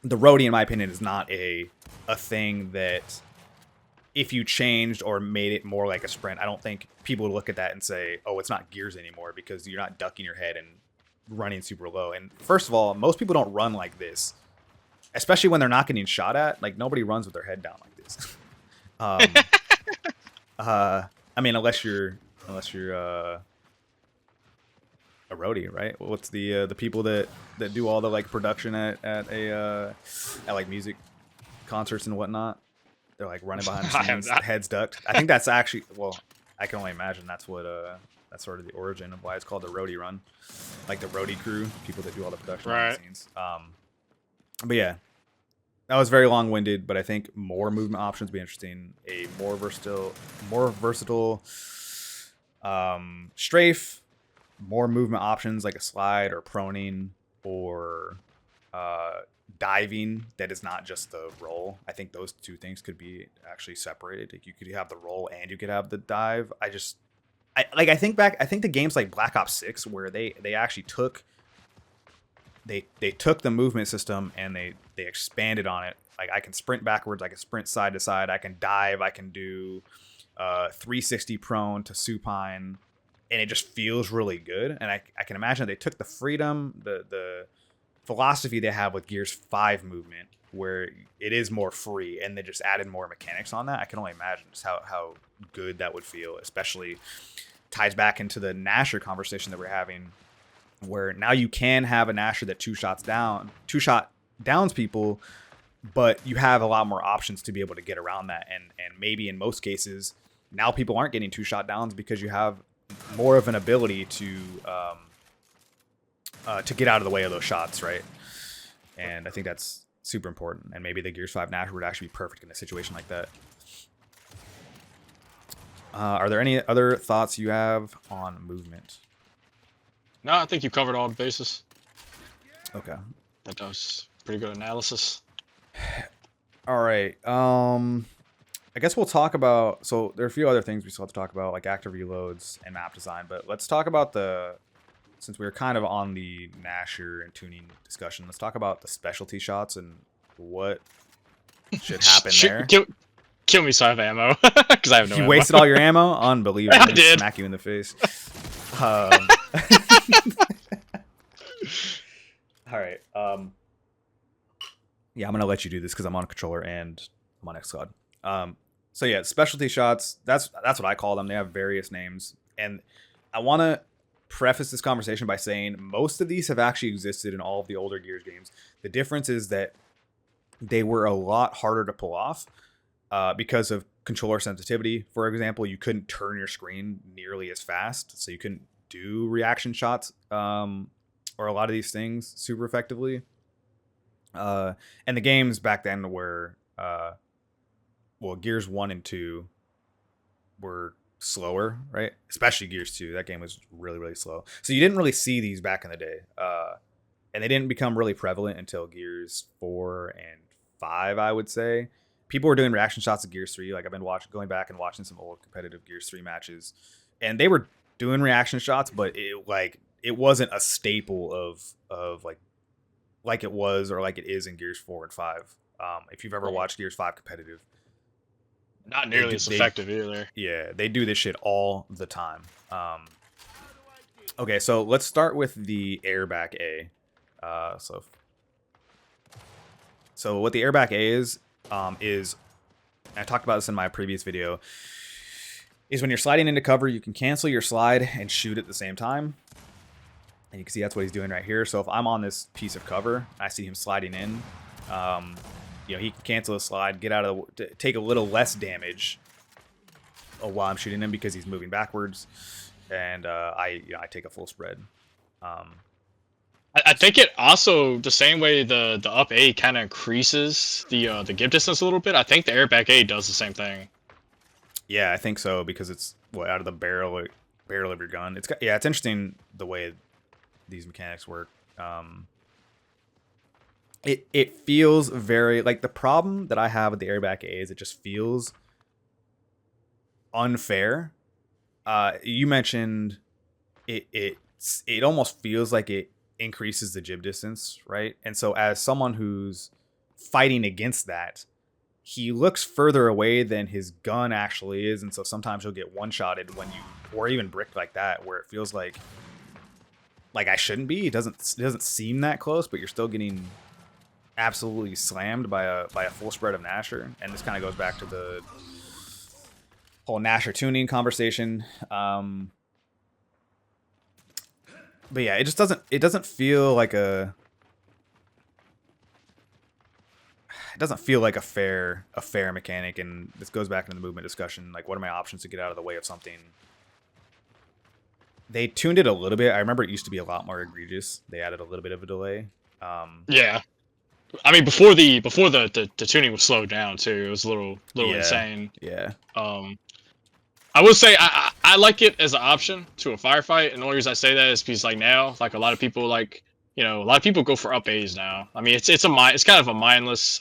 [SPEAKER 2] the roadie, in my opinion, is not a thing that if you changed or made it more like a sprint, I don't think people would look at that and say, oh, it's not Gears anymore, because you're not ducking your head and running super low. And first of all, most people don't run like this, especially when they're not getting shot at. Like, nobody runs with their head down like this. I mean, unless you're a roadie, right? What's the people that do all the like production at like music concerts and whatnot? They're like running behind the scenes, heads ducked. I think that's actually, well, I can only imagine that's what that's sort of the origin of why it's called the roadie run, like the roadie crew, people that do all the production behind the scenes. But yeah, that was very long-winded, but I think more movement options would be interesting. A more versatile strafe, more movement options like a slide or proning or diving that is not just the roll. I think those two things could be actually separated. Like, you could have the roll and you could have the dive. I think back. I think the games like Black Ops 6 where they actually took they took the movement system and they expanded on it. Like I can sprint backwards, I can sprint side to side, I can dive, I can do 360 prone to supine, and it just feels really good. And I can imagine they took the freedom, the philosophy they have with Gears 5 movement, where it is more free, and they just added more mechanics on that. I can only imagine just how good that would feel, especially ties back into the Gnasher conversation that we're having, where now you can have a Gnasher that two shot downs people, but you have a lot more options to be able to get around that. And maybe in most cases, now people aren't getting 2-shot downs because you have more of an ability to get out of the way of those shots, right? And I think that's super important. And maybe the Gears 5 Gnasher would actually be perfect in a situation like that. Are there any other thoughts you have on movement?
[SPEAKER 1] No, I think you covered all the bases.
[SPEAKER 2] Okay.
[SPEAKER 1] That was pretty good analysis.
[SPEAKER 2] All right. I guess we'll talk about, so there are a few other things we still have to talk about, like active reloads and map design, but let's talk about since we were kind of on the Gnasher and tuning discussion, let's talk about the specialty shots and what should happen there.
[SPEAKER 1] Kill me so I have ammo, because I have no ammo.
[SPEAKER 2] You wasted all your ammo? Unbelievable.
[SPEAKER 1] I did.
[SPEAKER 2] Smack you in the face. All right. Yeah, I'm gonna let you do this because I'm on controller and I'm on XCloud. So yeah, specialty shots. That's what I call them. They have various names, and I want to preface this conversation by saying most of these have actually existed in all of the older Gears games. The difference is that they were a lot harder to pull off because of controller sensitivity. For example, you couldn't turn your screen nearly as fast, so you couldn't do reaction shots or a lot of these things super effectively. And the games back then were Gears 1 and 2 were slower, right? Especially Gears 2. That game was really, really slow. So you didn't really see these back in the day. And they didn't become really prevalent until Gears 4 and 5, I would say. People were doing reaction shots of Gears 3. Like I've been going back and watching some old competitive Gears 3 matches, and they were doing reaction shots, but it wasn't a staple of like it was or like it is in Gears 4 and 5. If you've ever watched Gears 5 competitive,
[SPEAKER 1] not nearly as effective either.
[SPEAKER 2] Yeah, they do this shit all the time. Okay, so let's start with the airback A. So what the airback A is, and I talked about this in my previous video, is when you're sliding into cover, you can cancel your slide and shoot at the same time. And you can see that's what he's doing right here. So if I'm on this piece of cover, I see him sliding in, he can cancel a slide, get out of take a little less damage while I'm shooting him because he's moving backwards, and I take a full spread.
[SPEAKER 1] I think it also, the same way the up A kind of increases the give distance a little bit, I think the airback A does the same thing.
[SPEAKER 2] Yeah, I think so, because it's out of the barrel of your gun. It's interesting the way these mechanics work. It feels very like, the problem that I have with the airback A is it just feels unfair. You mentioned it almost feels like it increases the jib distance, right? And so as someone who's fighting against that, he looks further away than his gun actually is, and so sometimes you'll get one-shotted or even bricked like that, where it feels like I shouldn't be. It doesn't seem that close, but you're still getting absolutely slammed by a full spread of Gnasher. And this kind of goes back to the whole Gnasher tuning conversation. But yeah, it doesn't feel like a fair mechanic. And this goes back into the movement discussion. Like, what are my options to get out of the way of something? They tuned it a little bit. I remember it used to be a lot more egregious. They added a little bit of a delay.
[SPEAKER 1] Yeah, I mean, before the tuning was slowed down too, it was a little insane.
[SPEAKER 2] Yeah.
[SPEAKER 1] I will say I like it as an option to a firefight, and the only reason I say that is because like now, like a lot of people go for up A's now. I mean, it's kind of a mindless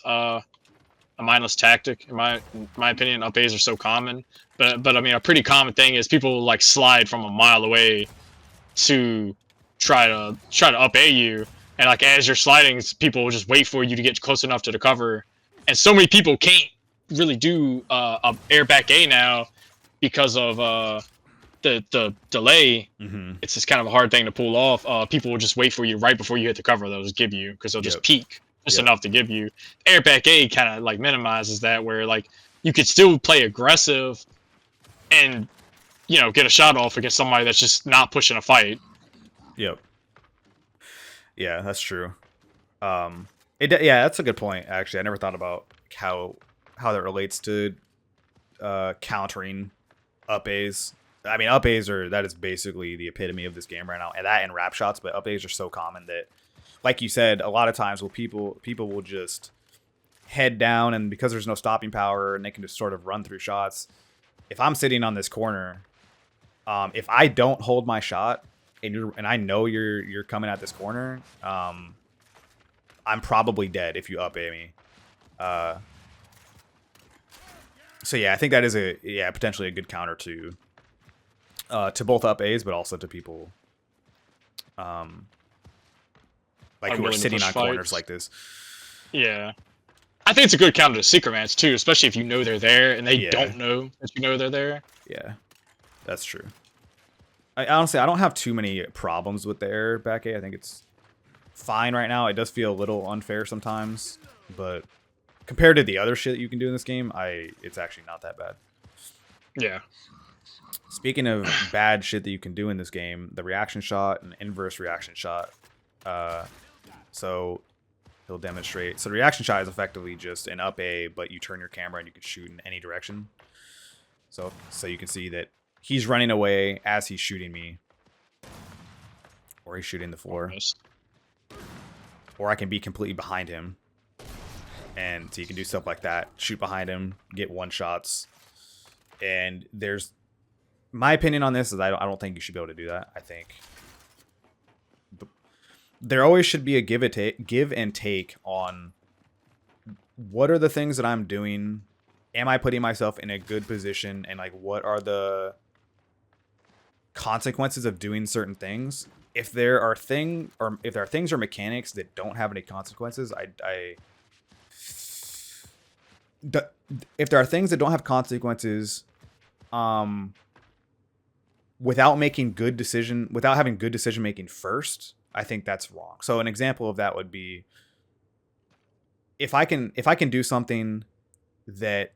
[SPEAKER 1] a mindless tactic. In my opinion, up A's are so common. But I mean, a pretty common thing is people like slide from a mile away to try to up A you, and like as you're sliding, people will just wait for you to get close enough to the cover, and so many people can't really do a air back A now because of the delay.
[SPEAKER 2] Mm-hmm.
[SPEAKER 1] It's just kind of a hard thing to pull off. People will just wait for you right before you hit the cover. They'll just give you because they'll just peak just enough to give you. Air back A kind of like minimizes that, where like you could still play aggressive and get a shot off against somebody that's just not pushing a fight.
[SPEAKER 2] Yep. Yeah, that's true. That's a good point. Actually, I never thought about how that relates to countering up A's. I mean, up A's that is basically the epitome of this game right now, and that and wrap shots. But up A's are so common that, like you said, a lot of times people will just head down, and because there's no stopping power, and they can just sort of run through shots. If I'm sitting on this corner, if I don't hold my shot, and I know you're coming at this corner, I'm probably dead if you up A me. So yeah, I think that is potentially a good counter to both up A's, but also to people who are sitting on corners like this.
[SPEAKER 1] Yeah. I think it's a good counter to Secret Mans too, especially if you know they're there and they don't know that you know they're there.
[SPEAKER 2] Yeah, that's true. I don't have too many problems with the air back A. I think it's fine right now. It does feel a little unfair sometimes, but compared to the other shit you can do in this game, it's actually not that bad.
[SPEAKER 1] Yeah.
[SPEAKER 2] Speaking of bad shit that you can do in this game, the reaction shot and inverse reaction shot. So he'll demonstrate. So the reaction shot is effectively just an up A, but you turn your camera and you can shoot in any direction. So you can see that he's running away as he's shooting me. Or he's shooting the floor.
[SPEAKER 1] Almost.
[SPEAKER 2] Or I can be completely behind him. And so you can do stuff like that. Shoot behind him, get one shots. And my opinion on this is I don't think you should be able to do that. I think there always should be a give and take on what are the things that I'm doing. Am I putting myself in a good position? And like, what are the consequences of doing certain things? If there are things or mechanics that don't have any consequences, if there are things that don't have consequences, without having good decision making first, I think that's wrong. So an example of that would be if I can do something that,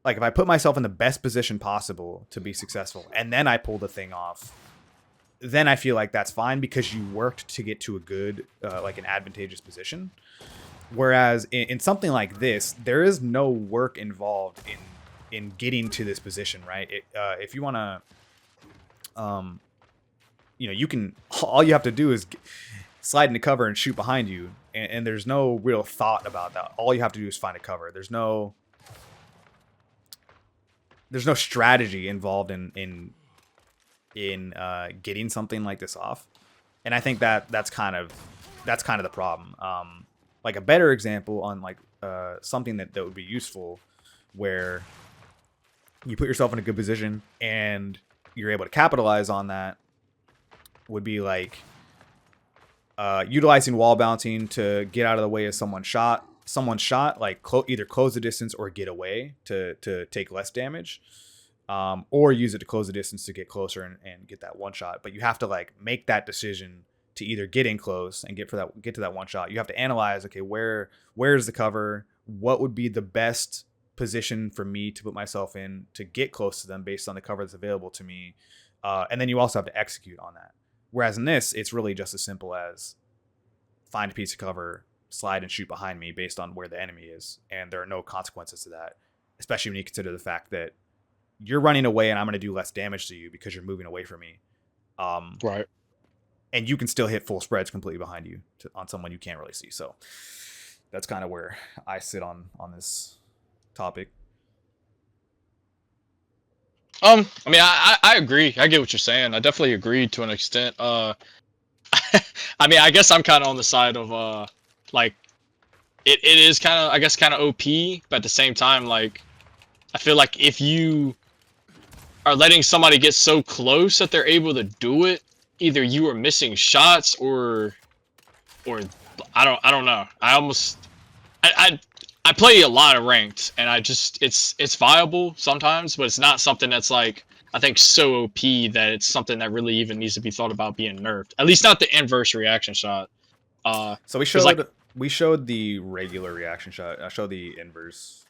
[SPEAKER 2] like, if I put myself in the best position possible to be successful and then I pull the thing off, then I feel like that's fine because you worked to get to a good, an advantageous position. Whereas in something like this, there is no work involved in getting to this position, right? If you want to, you can, all you have to do is slide into cover and shoot behind you. And there's no real thought about that. All you have to do is find a cover. There's no strategy involved in getting something like this off. And I think that's kind of the problem. Like a better example on something that would be useful, where you put yourself in a good position and you're able to capitalize on that, would be like utilizing wall bouncing to get out of the way of someone's shot, like either close the distance or get away to take less damage, or use it to close the distance to get closer and get that one shot. But you have to like make that decision to either get in close and get to that one shot. You have to analyze, okay, where is the cover? What would be the best position for me to put myself in to get close to them based on the cover that's available to me? And then you also have to execute on that. Whereas in this, it's really just as simple as find a piece of cover, slide and shoot behind me based on where the enemy is. And there are no consequences to that, especially when you consider the fact that you're running away and I'm going to do less damage to you because you're moving away from me.
[SPEAKER 1] Right.
[SPEAKER 2] And you can still hit full spreads completely behind you on someone you can't really see. So that's kind of where I sit on this topic.
[SPEAKER 1] I mean, I agree. I get what you're saying. I definitely agree to an extent. I mean, I guess I'm kind of on the side of it is kind of, I guess, kind of OP, but at the same time, like, I feel like if you are letting somebody get so close that they're able to do it, either you are missing shots or I don't know. I I play a lot of ranked, and I just it's viable sometimes, but it's not something that's like I think so OP that it's something that really even needs to be thought about being nerfed. At least not the inverse reaction shot.
[SPEAKER 2] So we showed the regular reaction shot. I showed the inverse.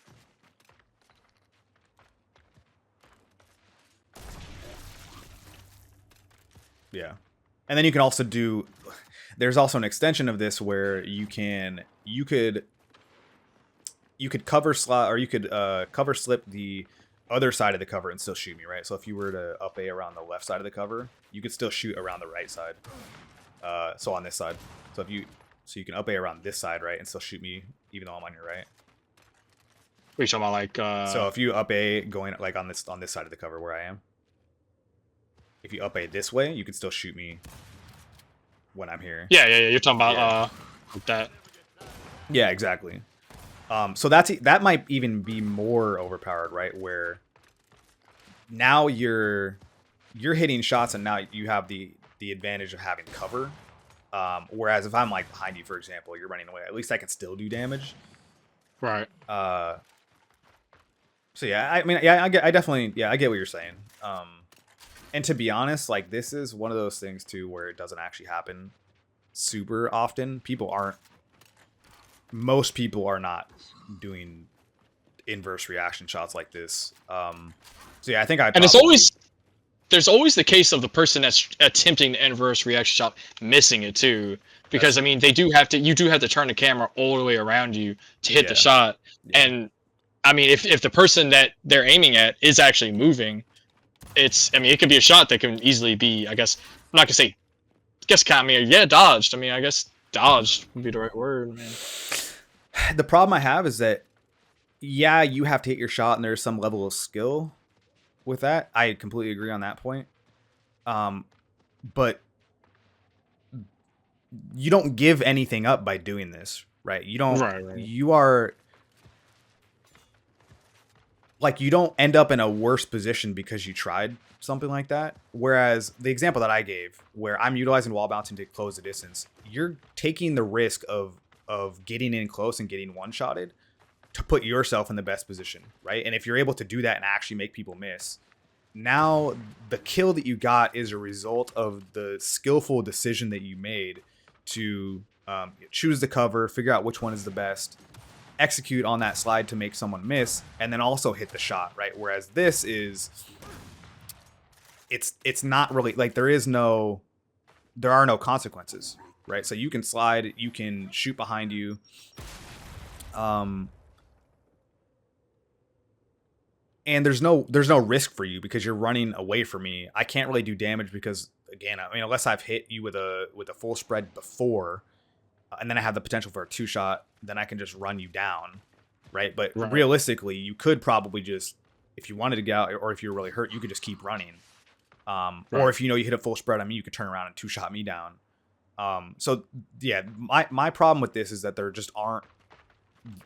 [SPEAKER 2] Yeah. And then you can also do, there's also an extension of this where you could cover slot, or you could cover slip the other side of the cover and still shoot me, right? So if you were to up A around the left side of the cover, you could still shoot around the right side. So on this side. So you can up A around this side, right, and still shoot me even though I'm on your right.
[SPEAKER 1] What are you talking about, like
[SPEAKER 2] So if you up A going like on this side of the cover where I am, if you up A this way, you can still shoot me when I'm here.
[SPEAKER 1] Yeah, you're talking about that.
[SPEAKER 2] Yeah, exactly. So that might even be more overpowered, right? Where now you're hitting shots, and now you have the advantage of having cover. Whereas if I'm like behind you, for example, you're running away, at least I can still do damage.
[SPEAKER 1] Right.
[SPEAKER 2] So yeah, I mean, yeah, I definitely, yeah, I get what you're saying. And to be honest, like, this is one of those things too where it doesn't actually happen super often. Most people are not doing inverse reaction shots like this. So yeah, I think
[SPEAKER 1] and there's always the case of the person that's attempting the inverse reaction shot missing it too, because I mean you do have to turn the camera all the way around you to hit the shot, and I mean if the person that they're aiming at is actually moving, it could be a shot that can easily be, I guess, I'm not gonna say dodged. I mean, I guess dodged would be the right word, man.
[SPEAKER 2] The problem I have is that, yeah, you have to hit your shot, and there's some level of skill with that. I completely agree on that point. But you don't give anything up by doing this, right? You don't.
[SPEAKER 1] Right.
[SPEAKER 2] You are like, you don't end up in a worse position because you tried something like that. Whereas the example that I gave, where I'm utilizing wall bouncing to close the distance, you're taking the risk of getting in close and getting one-shotted to put yourself in the best position, right? And if you're able to do that and actually make people miss, now the kill that you got is a result of the skillful decision that you made to choose the cover, figure out which one is the best, execute on that slide to make someone miss, and then also hit the shot, right? Whereas this is, it's not really, like, there are no consequences, right? So you can slide, you can shoot behind you, and there's no risk for you because you're running away from me. I can't really do damage because, again, I mean, unless I've hit you with a full spread before, and then I have the potential for a 2-shot, then I can just run you down, right? But realistically, you could probably just, if you wanted to get out, or if you're really hurt, you could just keep running. Or if you hit a full spread on me, you could turn around and 2-shot me down. So yeah, my problem with this is that there just aren't,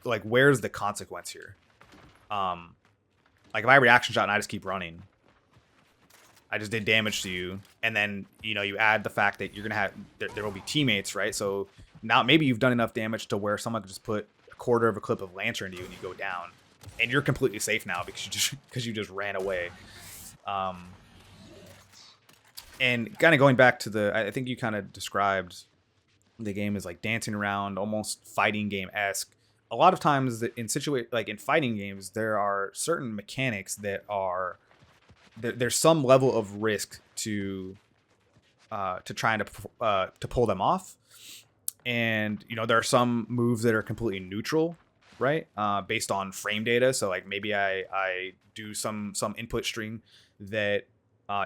[SPEAKER 2] like, where's the consequence here? Like, if I reaction shot and I just keep running, I just did damage to you, and then you add the fact that you're gonna have there will be teammates, right? So now maybe you've done enough damage to where someone could just put a quarter of a clip of Lancer into you and you go down, and you're completely safe now because you just ran away. And kind of going back to I think you kind of described the game as like dancing around, almost fighting game-esque. A lot of times in fighting games, there are certain mechanics that are there's some level of risk to trying to pull them off, and there are some moves that are completely neutral, right? Based on frame data. So like maybe I do some input string that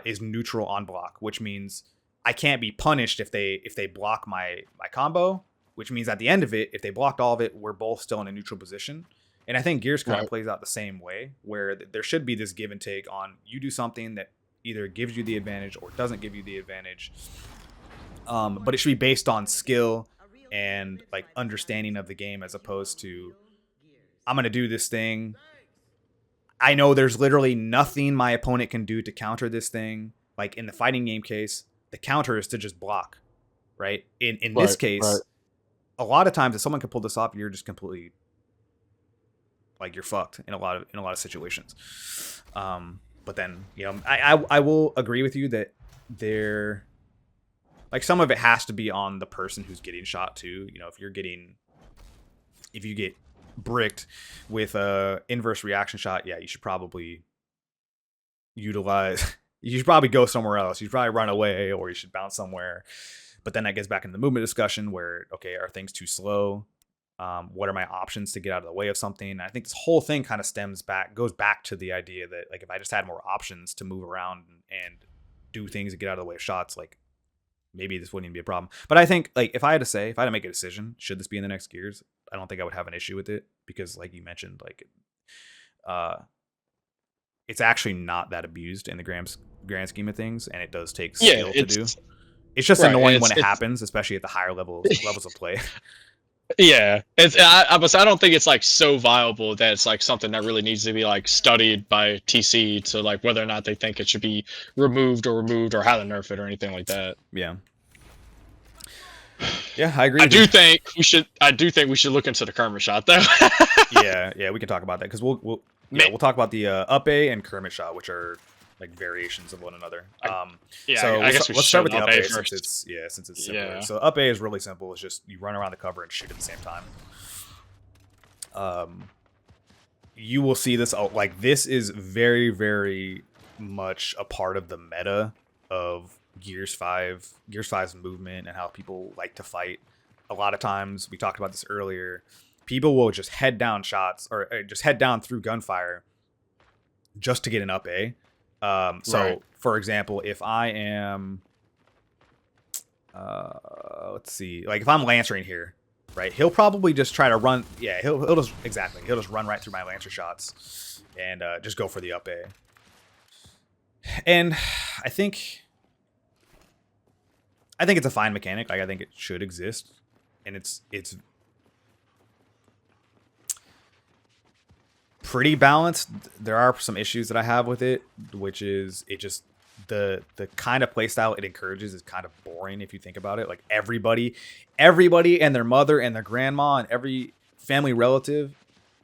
[SPEAKER 2] is neutral on block, which means I can't be punished if they block my combo, which means at the end of it, if they blocked all of it, we're both still in a neutral position. And I think Gears kind of plays out the same way, where there should be this give and take on, you do something that either gives you the advantage or doesn't give you the advantage. But it should be based on skill and like understanding of the game, as opposed to I'm going to do this thing. I know there's literally nothing my opponent can do to counter this thing. Like in the fighting game case, the counter is to just block, right? In this case, a lot of times if someone can pull this off, you're just completely like you're fucked in a lot of situations. But then, you know, I will agree with you that there, like, some of it has to be on the person who's getting shot too. You know, if you get bricked with a inverse reaction shot, yeah, you should probably utilize. You should probably go somewhere else. You should probably run away, or you should bounce somewhere. But then that gets back into the movement discussion where, okay, are things too slow? What are my options to get out of the way of something? And I think this whole thing kind of goes back to the idea that, like, if I just had more options to move around and do things and get out of the way of shots, like, maybe this wouldn't even be a problem. But I think, like, if I had to make a decision, should this be in the next Gears? I don't think I would have an issue with it, because, like you mentioned, like, it's actually not that abused in the grand scheme of things, and it does take skill to do. It's just annoying when it happens, especially at the higher levels of play.
[SPEAKER 1] Yeah, I don't think it's like so viable that it's like something that really needs to be like studied by TC to like whether or not they think it should be removed or how to nerf it or anything like that.
[SPEAKER 2] Yeah. Yeah, I agree.
[SPEAKER 1] I do think we should look into the Kermit shot though.
[SPEAKER 2] yeah, we can talk about that, because we'll talk about the up A and Kermit shot, which are like variations of one another. So I guess let's start with the up A first. Since it's simpler. Yeah. So up A is really simple. It's just you run around the cover and shoot at the same time. You will see this, like, this is very, very much a part of the meta of Gears 5's movement and how people like to fight. A lot of times, we talked about this earlier, people will just head down shots or just head down through gunfire just to get an up A. For example, if I am, let's see, like if I'm lancering here, right, he'll probably just try to run. Yeah, he'll just run right through my lancer shots and just go for the up A. And I think it's a fine mechanic. Like, I think it should exist, and it's pretty balanced. There are some issues that I have with it, which is it just the kind of playstyle it encourages is kind of boring if you think about it. Like, everybody and their mother and their grandma and every family relative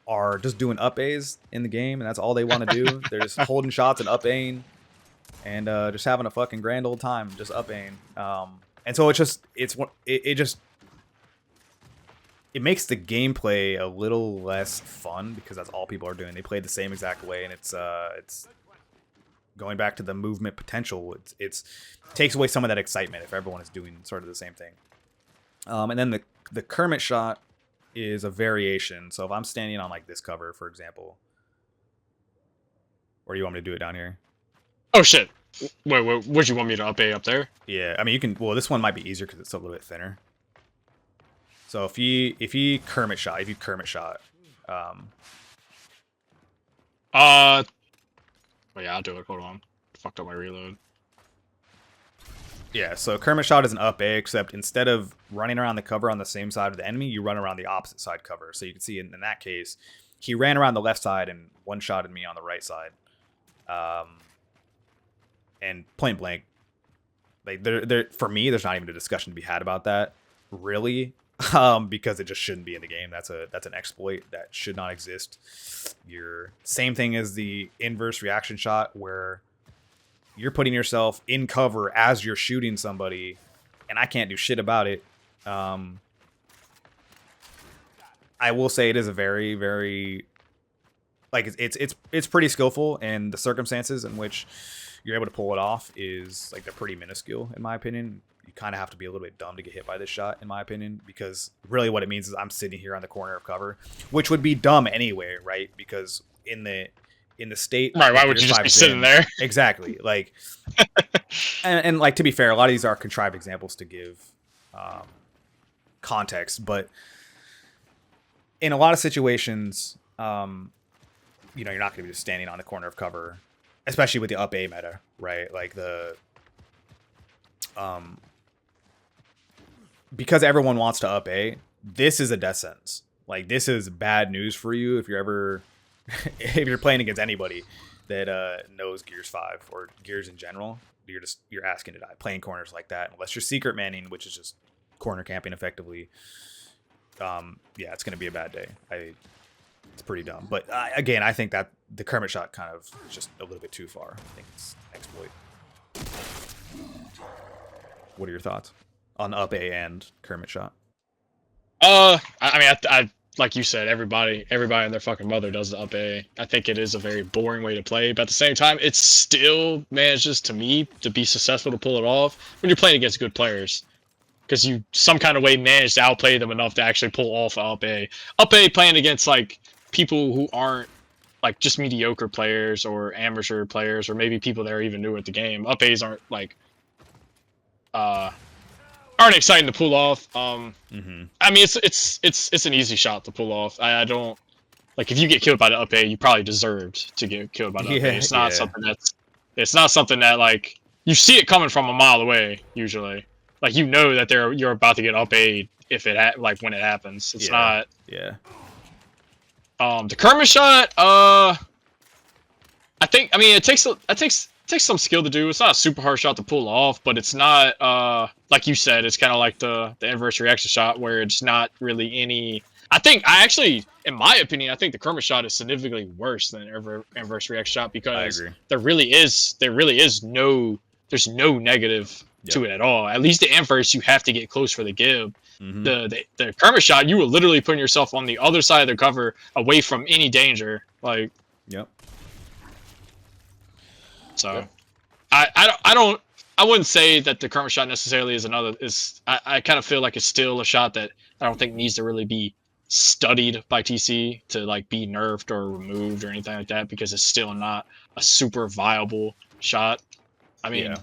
[SPEAKER 2] are just doing up A's in the game, and that's all they want to do. They're just holding shots and up A'ing and just having a fucking grand old time just up A'ing. And so it makes the gameplay a little less fun, because that's all people are doing. They play the same exact way, and it's going back to the movement potential. It takes away some of that excitement if everyone is doing sort of the same thing. And then the Kermit shot is a variation. So if I'm standing on like this cover, for example, or do you want me to do it down here?
[SPEAKER 1] Oh shit! Wait, would you want me to up A up there?
[SPEAKER 2] Yeah, I mean, you can. Well, this one might be easier because it's a little bit thinner. So if you Kermit shot.
[SPEAKER 1] Oh yeah, I'll do it. Hold on. Fucked up my reload.
[SPEAKER 2] Yeah, so Kermit shot is an up A, except instead of running around the cover on the same side of the enemy, you run around the opposite side cover. So you can see in that case, he ran around the left side and one-shotted me on the right side. And point blank, like for me, there's not even a discussion to be had about that, really. Because it just shouldn't be in the game. That's an exploit that should not exist. Same thing as the inverse reaction shot, where you're putting yourself in cover as you're shooting somebody, and I can't do shit about it. I will say it is a very, very, like, it's pretty skillful, and the circumstances in which you're able to pull it off is, like, they're pretty minuscule in my opinion. You kind of have to be a little bit dumb to get hit by this shot, in my opinion, because really what it means is I'm sitting here on the corner of cover, which would be dumb anyway, right? Because in the state,
[SPEAKER 1] right? Why would you just be sitting there?
[SPEAKER 2] Exactly. Like, and like, to be fair, a lot of these are contrived examples to give context, but in a lot of situations, you're not going to be just standing on the corner of cover, especially with the up A meta, because everyone wants to up A, this is a death sentence. Like, this is bad news for you if you're ever if you're playing against anybody that knows Gears 5 or Gears in general. You're asking to die playing corners like that, unless you're secret manning, which is just corner camping effectively. Yeah, it's gonna be a bad day. It's pretty dumb, but again, I think that the Kermit shot kind of just a little bit too far. I think it's exploit. What are your thoughts on up A and Kermit shot?
[SPEAKER 1] I mean, I like you said, everybody and their fucking mother does the up A. I think it is a very boring way to play, but at the same time, it still manages to me to be successful to pull it off when you're playing against good players. Because you some kind of way manage to outplay them enough to actually pull off up A. Up A playing against like people who aren't like just mediocre players or amateur players or maybe people that are even new at the game. Up A's aren't like aren't exciting to pull off. I mean, it's an easy shot to pull off. I don't like if you get killed by the up A, you probably deserved to get killed by the up A. It's not something that like you see it coming from a mile away usually. Like you know that you're about to get up A if when it happens. It's not.
[SPEAKER 2] Yeah.
[SPEAKER 1] The Kermit shot. I mean it takes some skill to do. It's not a super hard shot to pull off, but it's not like you said. It's kind of like the inverse reaction shot where it's not really any. In my opinion, I think the Kermit shot is significantly worse than an inverse reaction shot because there's no negative to it at all. At least the inverse, you have to get close for the give. The Kermit shot, you were literally putting yourself on the other side of the cover, away from any danger. Like, So, I wouldn't say that the Kermit shot necessarily is. I kind of feel like it's still a shot that I don't think needs to really be studied by TC to like be nerfed or removed or anything like that because it's still not a super viable shot. I mean,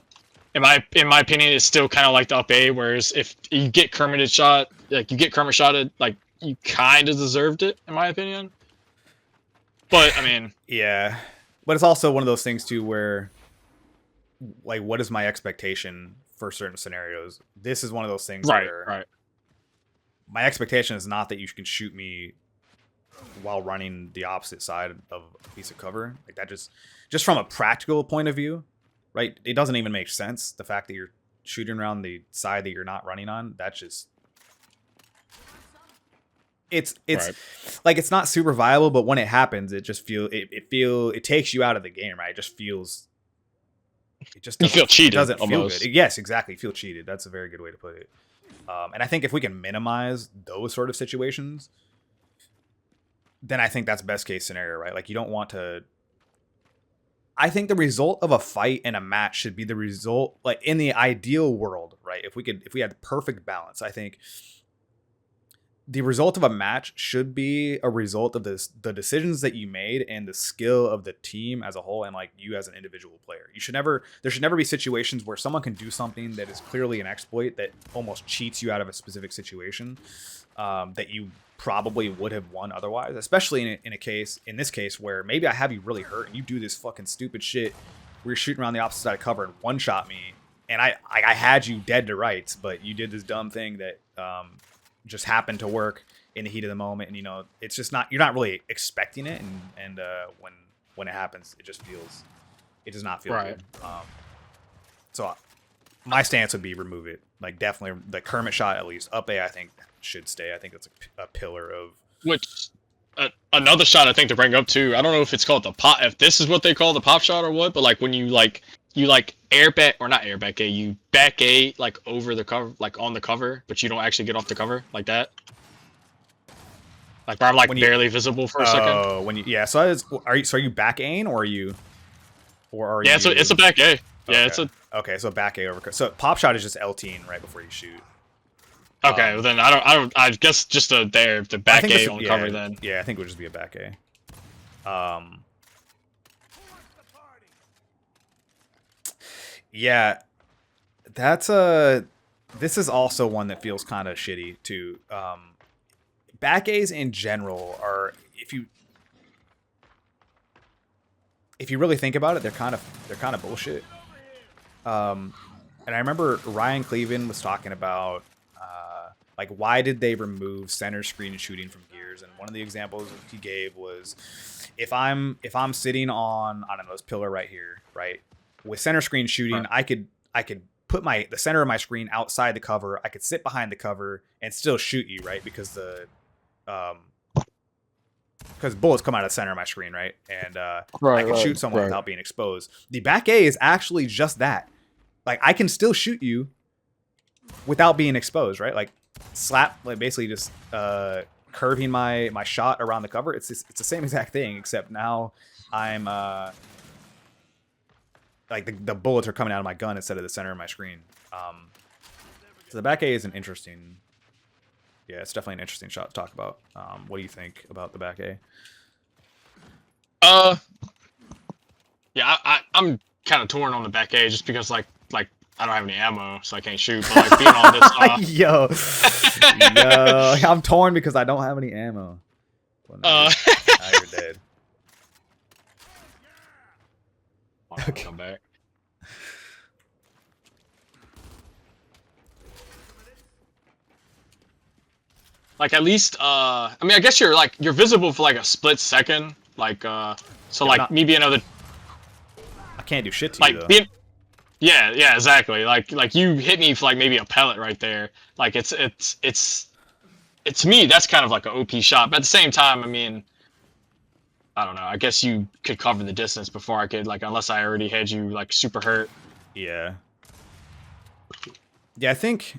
[SPEAKER 1] in my opinion, it's still kind of like the up A. Whereas if you get Kermit shotted, like you kind of deserved it, in my opinion. But I mean,
[SPEAKER 2] but it's also one of those things too, where like, what is my expectation for certain scenarios? This is one of those things where my expectation is not that you can shoot me while running the opposite side of a piece of cover. Like that just from a practical point of view, right? It doesn't even make sense. The fact that you're shooting around the side that you're not running on, that's just it's like it's not super viable, but when it happens, it just it takes you out of the game, right? It just feels
[SPEAKER 1] you feel cheated.
[SPEAKER 2] It doesn't
[SPEAKER 1] almost.
[SPEAKER 2] feel good. Yes, exactly. Feel cheated. That's a very good way to put it. And I think if we can minimize those sort of situations, then I think that's best case scenario, right? Like you don't want to. I think the result of a fight and a match should be the result, like in the ideal world, right? If we had perfect balance, I think the result of a match should be a result of the decisions that you made and the skill of the team as a whole and like you as an individual player. There should never be situations where someone can do something that is clearly an exploit that almost cheats you out of a specific situation that you probably would have won otherwise, especially in this case where maybe I have you really hurt and you do this fucking stupid shit where you're shooting around the opposite side of cover and one shot me and I had you dead to rights, but you did this dumb thing that just happened to work in the heat of the moment, and it's just not, you're not really expecting it, and when it happens, it does not feel good. So my stance would be remove it. Like definitely the Kermit shot, at least up A, I think should stay. I think that's a pillar of
[SPEAKER 1] another shot I think to bring up too. I don't know if it's called the pop, if this is what they call the pop shot or what, but like when you air back or not air back A, you back A like over the cover, like on the cover, but you don't actually get off the cover like that. Like where I'm like barely visible for a second.
[SPEAKER 2] Oh, so are you back A or are you?
[SPEAKER 1] It's a back A. Yeah,
[SPEAKER 2] okay. So back A over. So pop shot is just LTing right before you shoot.
[SPEAKER 1] Okay, well then I guess just the back A on cover then.
[SPEAKER 2] Yeah, I think it would just be a back A. Yeah, this is also one that feels kind of shitty too. Back A's in general are, if you really think about it, they're kind of bullshit. And I remember Ryan Cleveland was talking about Like, why did they remove center screen shooting from Gears? And one of the examples he gave was, if I'm sitting on, I don't know, this pillar right here, right, with center screen shooting, I could put the center of my screen outside the cover. I could sit behind the cover and still shoot you, right? Because bullets come out of the center of my screen, right? And I can shoot someone without being exposed. The back A is actually just that. Like, I can still shoot you without being exposed, right? Like, basically just curving my shot around the cover. It's the same exact thing, except now I'm like the bullets are coming out of my gun instead of the center of my screen. So the back A is an interesting. Yeah, it's definitely an interesting shot to talk about. What do you think about the back A?
[SPEAKER 1] Yeah, I'm kind of torn on the back A just because like I don't have any ammo, so I can't shoot. But like being on this,
[SPEAKER 2] yo, I'm torn because I don't have any ammo. Well, now you're dead.
[SPEAKER 1] Okay. Come back. Like at least, I mean, I guess you're visible for like a split second, like so yeah, like me being another.
[SPEAKER 2] I can't do shit to
[SPEAKER 1] like
[SPEAKER 2] you though.
[SPEAKER 1] Yeah, exactly. Like you hit me for like maybe a pellet right there. Like it's to me that's kind of like an OP shot. But at the same time, I mean, I don't know. I guess you could cover the distance before I could, like, unless I already had you like super hurt.
[SPEAKER 2] Yeah. Yeah, I think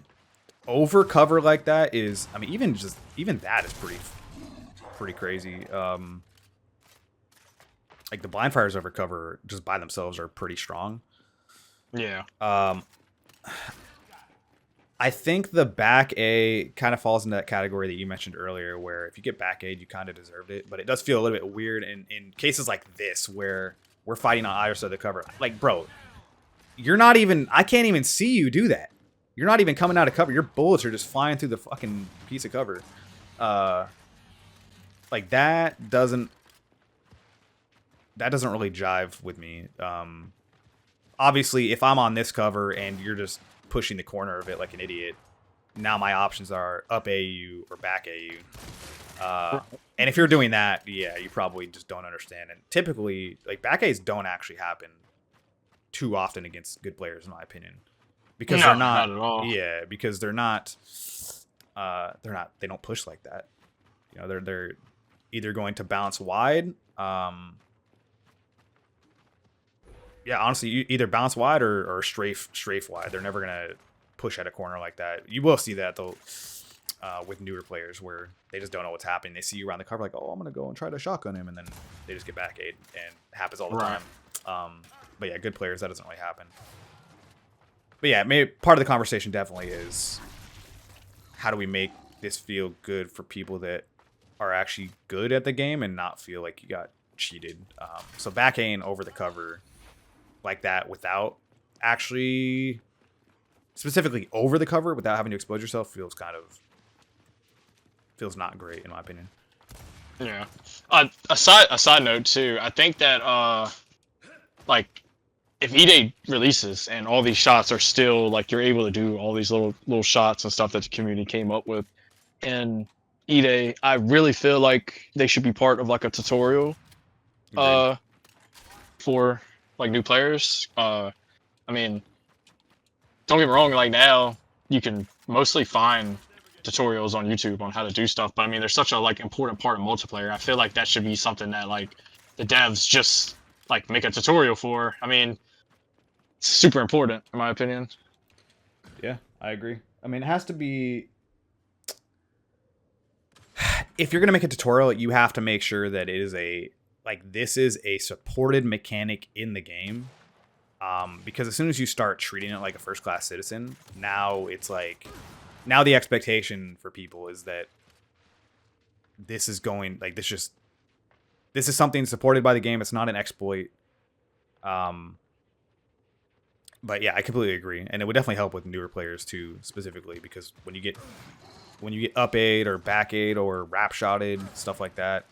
[SPEAKER 2] over cover like that is, I mean, even that is pretty crazy. Like the blind fires over cover just by themselves are pretty strong.
[SPEAKER 1] Yeah.
[SPEAKER 2] I think the back A kind of falls into that category that you mentioned earlier, where if you get back A'd, you kind of deserved it. But it does feel a little bit weird in cases like this where we're fighting on either side of the cover. Like, bro, I can't even see you do that. You're not even coming out of cover. Your bullets are just flying through the fucking piece of cover. Like that doesn't really jive with me. Obviously, if I'm on this cover and you're just pushing the corner of it like an idiot, now my options are up AU or back AU. And if you're doing that, yeah, you probably just don't understand. And typically, like, back A's don't actually happen too often against good players, in my opinion, because they're not at all. Yeah, because they're not. They don't push like that. You know, they're either going to bounce wide. Yeah, honestly, you either bounce wide or strafe wide. They're never gonna push at a corner like that. You will see that though with newer players where they just don't know what's happening. They see you around the cover like, oh, I'm gonna go and try to shotgun him, and then they just get back aid, and it happens all the time. But yeah, good players, that doesn't really happen. But yeah, maybe part of the conversation definitely is how do we make this feel good for people that are actually good at the game and not feel like you got cheated. So back aim over the cover like that without actually specifically over the cover without having to expose yourself feels not great in my opinion.
[SPEAKER 1] Yeah. A side note too, I think that like if E-Day releases and all these shots are still like you're able to do all these little shots and stuff that the community came up with in E-Day, I really feel like they should be part of like a tutorial for like new players. I mean, don't get me wrong, like now you can mostly find tutorials on YouTube on how to do stuff, but I mean there's such a like important part of multiplayer. I feel like that should be something that like the devs just like make a tutorial for. I mean, it's super important in my opinion.
[SPEAKER 2] Yeah, I agree. I mean, it has to be, if you're gonna make a tutorial, you have to make sure that it is this is a supported mechanic in the game, because as soon as you start treating it like a first-class citizen, now it's like, now the expectation for people is that this is going, like, this is something supported by the game. It's not an exploit. But yeah, I completely agree, and it would definitely help with newer players too, specifically because when you get up aid or back aid or rap shotted, stuff like that,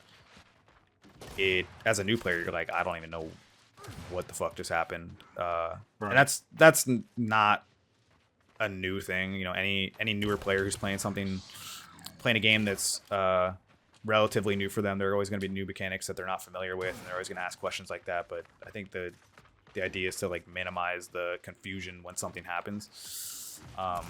[SPEAKER 2] it, as a new player, you're like, I don't even know what the fuck just happened. Right. And that's not a new thing. You know, any newer player who's playing a game that's relatively new for them, there are always going to be new mechanics that they're not familiar with, and they're always going to ask questions like that. But I think the idea is to like minimize the confusion when something happens. But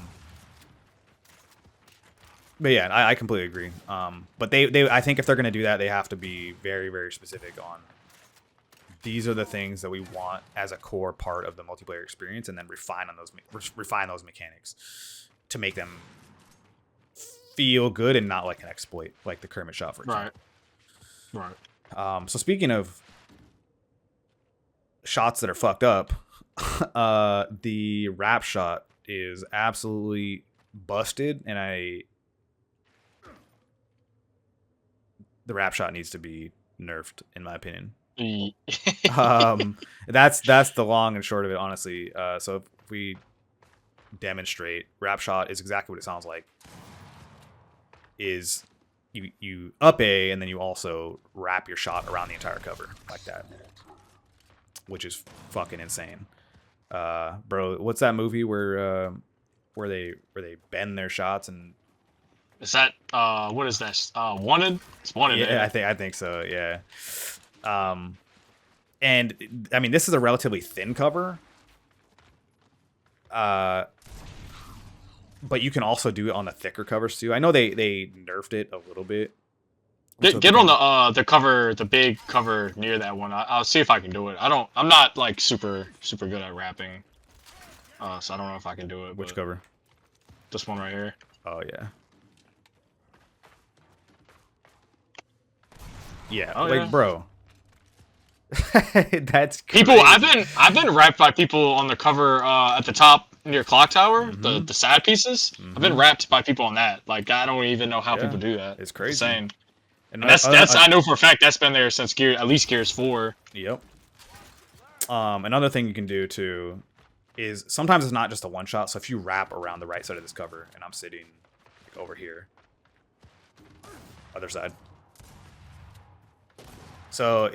[SPEAKER 2] yeah, I completely agree. But I think if they're going to do that, they have to be very, very specific on these are the things that we want as a core part of the multiplayer experience, and then refine those mechanics to make them feel good and not like an exploit, like the Kermit shot, for example.
[SPEAKER 1] Right.
[SPEAKER 2] So speaking of shots that are fucked up, the wrap shot is absolutely busted, and the wrap shot needs to be nerfed, in my opinion. That's the long and short of it, honestly. So if we demonstrate, wrap shot is exactly what it sounds like. Is you up A and then you also wrap your shot around the entire cover like that, which is fucking insane. Bro, what's that movie where they bend their shots and
[SPEAKER 1] is that what is this? Wanted? It's Wanted.
[SPEAKER 2] Yeah, I think so. Yeah. And I mean, this is a relatively thin cover. But you can also do it on the thicker covers too. I know they nerfed it a little bit.
[SPEAKER 1] Get on the cover, the big cover near that one. I'll see if I can do it. I'm not like super good at wrapping. So I don't know if I can do it.
[SPEAKER 2] Which cover?
[SPEAKER 1] This one right here.
[SPEAKER 2] Oh yeah. Yeah,
[SPEAKER 1] oh,
[SPEAKER 2] like
[SPEAKER 1] yeah.
[SPEAKER 2] Bro. That's crazy.
[SPEAKER 1] People. I've been wrapped by people on the cover at the top near Clock Tower, the sad pieces. I've been wrapped by people on that. Like I don't even know how people do that.
[SPEAKER 2] It's crazy.
[SPEAKER 1] Insane. And that's I know for a fact that's been there since at least Gears 4.
[SPEAKER 2] Yep. Another thing you can do too is sometimes it's not just a one shot. So if you wrap around the right side of this cover, and I'm sitting like over here, other side. So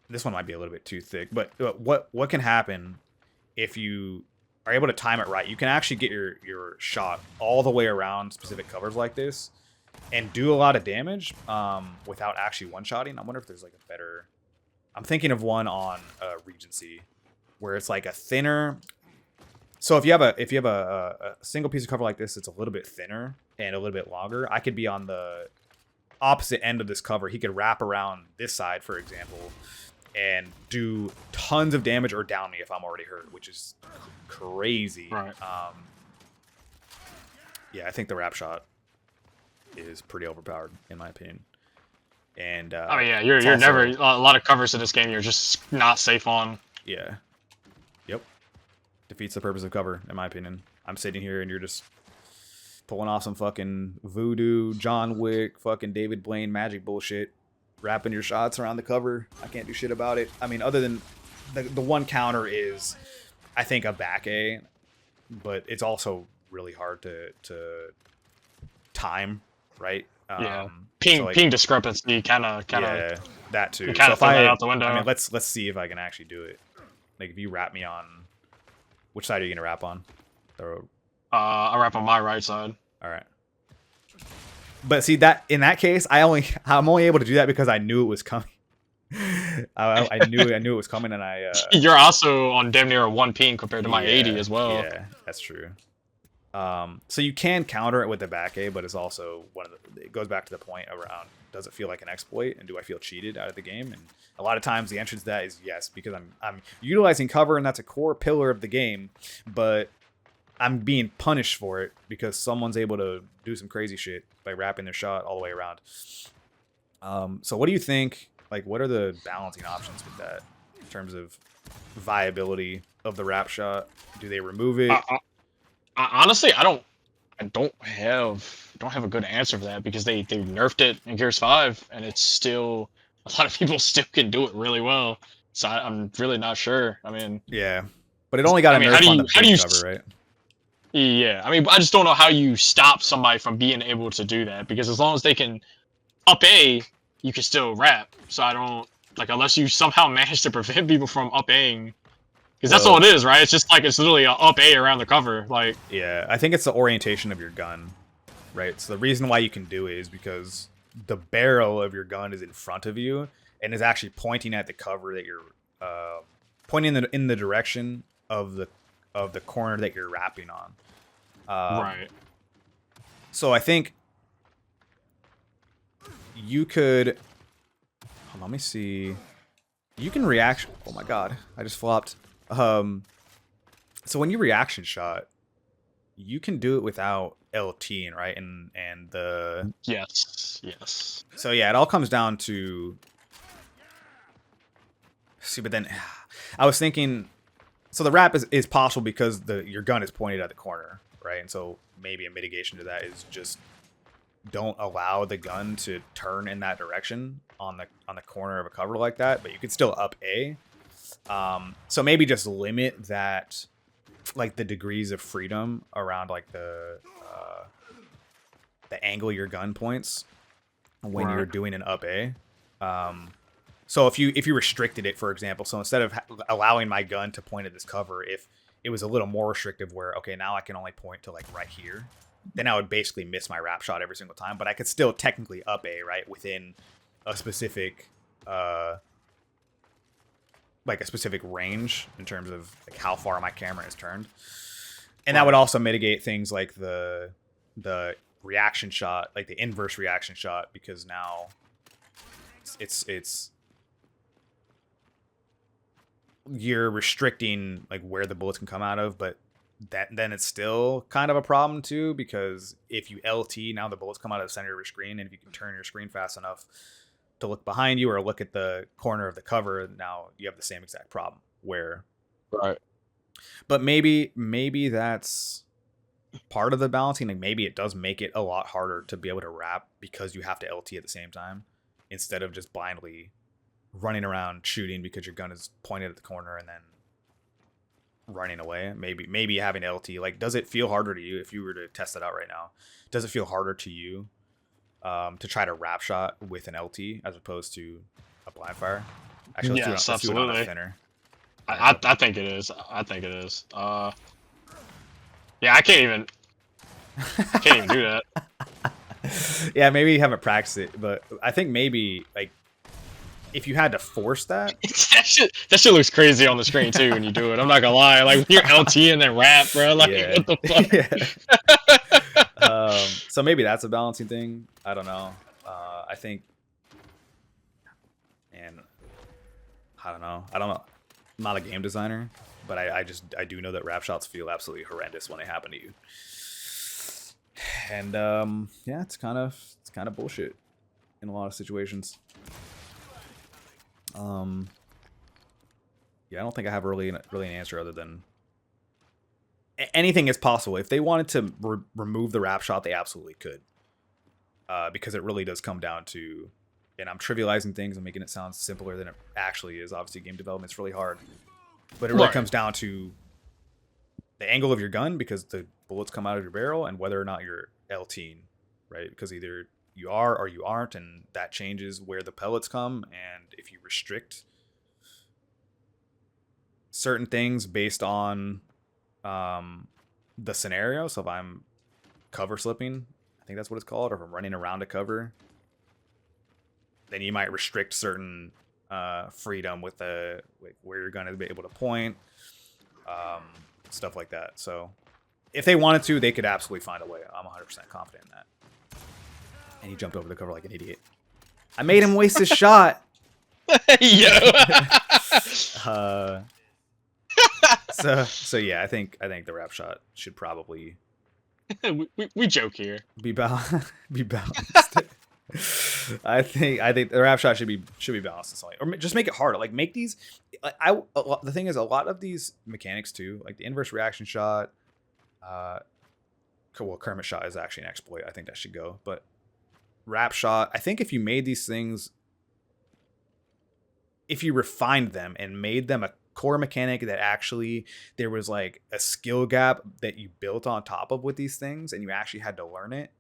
[SPEAKER 2] this one might be a little bit too thick, but what can happen if you are able to time it right? You can actually get your shot all the way around specific covers like this and do a lot of damage without actually one-shotting. I wonder if there's like a better... I'm thinking of one on Regency where it's like a thinner... So if you have a single piece of cover like this, it's a little bit thinner and a little bit longer. I could be on the opposite end of this cover. He could wrap around this side, for example, and do tons of damage or down me if I'm already hurt, which is crazy.
[SPEAKER 1] Right.
[SPEAKER 2] Yeah, I think the wrap shot is pretty overpowered in my opinion. And
[SPEAKER 1] oh yeah, you're also, never a lot of covers in this game you're just not safe on.
[SPEAKER 2] Yeah. Yep. Defeats the purpose of cover, in my opinion. I'm sitting here and you're just pulling off some fucking voodoo, John Wick, fucking David Blaine magic bullshit, wrapping your shots around the cover. I can't do shit about it. I mean, other than the one counter is, I think, a back A, but it's also really hard to time, right?
[SPEAKER 1] Yeah. Ping discrepancy, kind of.
[SPEAKER 2] Yeah, that too.
[SPEAKER 1] Kind of throw that out the window.
[SPEAKER 2] I mean, let's see if I can actually do it. Like, if you wrap me on, which side are you gonna wrap on?
[SPEAKER 1] I'll wrap on my right side.
[SPEAKER 2] All right. But see, that in that case, I'm only able to do that because I knew it was coming. I knew it was coming, and
[SPEAKER 1] You're also on damn near a 1 ping compared to my 80 as well.
[SPEAKER 2] Yeah, that's true. So you can counter it with the back A, but it's also it goes back to the point around, does it feel like an exploit, and do I feel cheated out of the game? And a lot of times the answer to that is yes, because I'm utilizing cover, and that's a core pillar of the game, but I'm being punished for it because someone's able to do some crazy shit by wrapping their shot all the way around. So what do you think? Like, what are the balancing options with that in terms of viability of the wrap shot? Do they remove it?
[SPEAKER 1] Honestly, I don't have a good answer for that because they nerfed it in Gears 5, and it's still a lot of people still can do it really well. So I'm really not sure. I mean,
[SPEAKER 2] yeah, but it only got a nerf on the big cover, right?
[SPEAKER 1] Yeah, I mean, I just don't know how you stop somebody from being able to do that, because as long as they can up A, you can still wrap. So I don't, like, unless you somehow manage to prevent people from up Aing, Because that's all it is, right? It's just like it's literally a up A around the cover. Like,
[SPEAKER 2] yeah, I think it's the orientation of your gun, right? So the reason why you can do it is because the barrel of your gun is in front of you and is actually pointing at the cover that you're pointing in the direction of the corner that you're wrapping on.
[SPEAKER 1] right.
[SPEAKER 2] So I think you could. Let me see. You can reaction. Oh my god, I just flopped. So when you reaction shot, you can do it without LTing, right? And the
[SPEAKER 1] Yes.
[SPEAKER 2] So yeah, it all comes down to. See, but then I was thinking. So the wrap is possible because your gun is pointed at the corner, right? And so maybe a mitigation to that is just don't allow the gun to turn in that direction on the corner of a cover like that, but you can still up A. So maybe just limit that, like the degrees of freedom around like the angle your gun points when you're doing an up A. So if you restricted it, for example, so instead of allowing my gun to point at this cover, if it was a little more restrictive where, okay, now I can only point to like right here, then I would basically miss my wrap shot every single time, but I could still technically up A, right, within a specific like a specific range in terms of like how far my camera is turned. And that would also mitigate things like the reaction shot, like the inverse reaction shot, because now it's you're restricting like where the bullets can come out of, but then it's still kind of a problem too, because if you LT, now the bullets come out of the center of your screen, and if you can turn your screen fast enough to look behind you or look at the corner of the cover, now you have the same exact problem where but maybe that's part of the balancing. Like maybe it does make it a lot harder to be able to wrap because you have to LT at the same time instead of just blindly running around shooting because your gun is pointed at the corner and then running away. Maybe having LT, like, does it feel harder to you if you were to test it out right now? Does it feel harder to you to try to wrap shot with an LT as opposed to a blind fire? Actually, let's do it on a thinner.
[SPEAKER 1] I think it is. I think it is. Yeah, I can't even do that.
[SPEAKER 2] Yeah, maybe you haven't practiced it, but I think maybe like if you had to force that,
[SPEAKER 1] that shit looks crazy on the screen too when you do it. I'm not gonna lie. Like when you're LT and then wrap, bro. Like what the
[SPEAKER 2] fuck? So maybe that's a balancing thing. I don't know. I think, and I don't know. I'm not a game designer, but I do know that wrap shots feel absolutely horrendous when they happen to you. And yeah, it's kind of bullshit in a lot of situations. Yeah, I don't think I have really an answer other than anything is possible. If they wanted to remove the wrap shot, they absolutely could. Because it really does come down to, and I'm trivializing things and making it sound simpler than it actually is. Obviously, game development's really hard, but it really comes down to the angle of your gun, because the bullets come out of your barrel, and whether or not you're LTing, right? Because either you are or you aren't, and that changes where the pellets come. And if you restrict certain things based on the scenario, so if I'm cover slipping, I think that's what it's called, or if I'm running around a cover, then you might restrict certain freedom with where you're going to be able to point, stuff like that. So if they wanted to, they could absolutely find a way. I'm 100% confident in that. And he jumped over the cover like an idiot. I made him waste his shot.
[SPEAKER 1] Yo.
[SPEAKER 2] So yeah, I think the wrap shot should probably
[SPEAKER 1] we joke here.
[SPEAKER 2] Be balanced. I think the wrap shot should be balanced, or just make it harder. Like make these. The thing is, a lot of these mechanics too, like the inverse reaction shot. Well, Kermit shot is actually an exploit. I think that should go. But wrap shot, I think if you made these things, if you refined them and made them a core mechanic that actually there was like a skill gap that you built on top of with these things, and you actually had to learn it,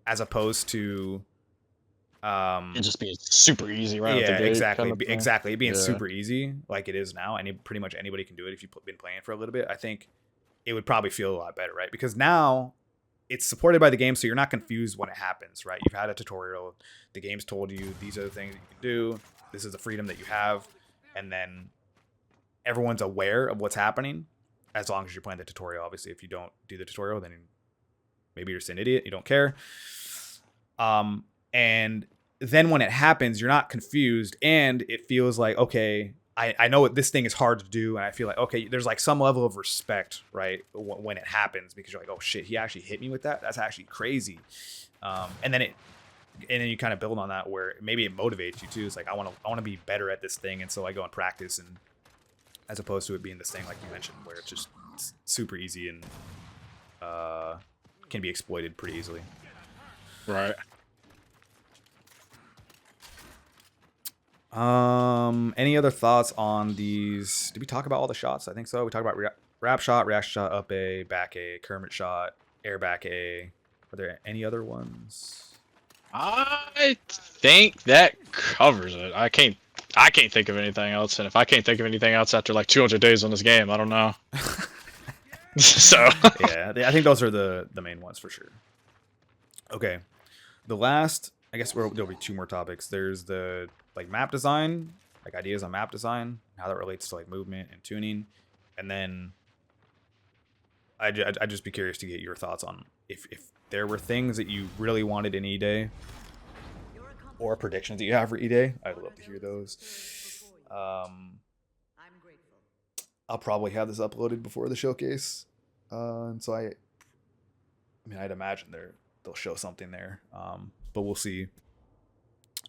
[SPEAKER 2] as opposed to
[SPEAKER 1] And just being super easy right out the
[SPEAKER 2] Yeah,
[SPEAKER 1] gate.
[SPEAKER 2] exactly,
[SPEAKER 1] Kind of thing.
[SPEAKER 2] exactly. It being
[SPEAKER 1] Yeah.
[SPEAKER 2] super easy like it is now, and pretty much anybody can do it if you've been playing for a little bit. I think it would probably feel a lot better, right? Because now it's supported by the game, so you're not confused when it happens, right? You've had a tutorial, the game's told you these are the things that you can do, this is the freedom that you have, and then everyone's aware of what's happening as long as you're playing the tutorial. Obviously, if you don't do the tutorial, then maybe you're just an idiot, you don't care. And then when it happens, you're not confused, and it feels like, okay, I know this thing is hard to do, and I feel like, okay, there's like some level of respect, right, when it happens, because you're like, oh shit, he actually hit me with that. That's actually crazy. And then you kind of build on that, where maybe it motivates you too. It's like, I want to be better at this thing, and so I go and practice, and as opposed to it being this thing like you mentioned, where it's super easy and can be exploited pretty easily.
[SPEAKER 1] Right.
[SPEAKER 2] Any other thoughts on these? Did we talk about all the shots? I think so. We talked about wrap shot, reaction shot, up A, back A, Kermit shot, air back A. Are there any other ones?
[SPEAKER 1] I think that covers it. I can't think of anything else, and if I can't think of anything else after like 200 days on this game, I don't know. So
[SPEAKER 2] yeah, I think those are the main ones for sure. Okay, the last, I guess there'll be two more topics. There's the like map design, like ideas on map design, how that relates to like movement and tuning, and then I'd just be curious to get your thoughts on if there were things that you really wanted in E-Day, or predictions that you have for E-Day. I'd love to hear those. I'll probably have this uploaded before the showcase, and so I mean, I'd imagine they'll show something there, but we'll see.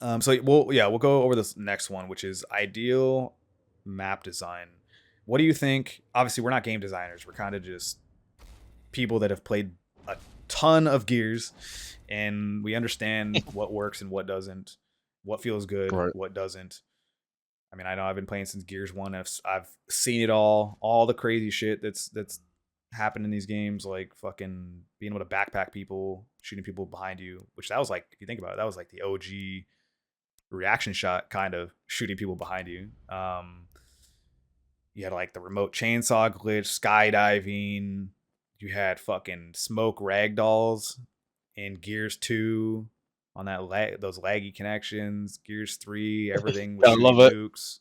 [SPEAKER 2] So we'll go over this next one, which is ideal map design. What do you think? Obviously, we're not game designers. We're kind of just people that have played a ton of Gears, and we understand what works and what doesn't, what feels good,
[SPEAKER 1] right.
[SPEAKER 2] What doesn't. I mean, I know I've been playing since Gears 1. I've seen it all the crazy shit that's happened in these games, like fucking being able to backpack people, shooting people behind you, which that was like, if you think about it, that was like the OG reaction shot, kind of shooting people behind you. You had like the remote chainsaw glitch, skydiving. You had fucking smoke ragdolls in Gears 2 on that those laggy connections. Gears 3, everything was shooting nukes.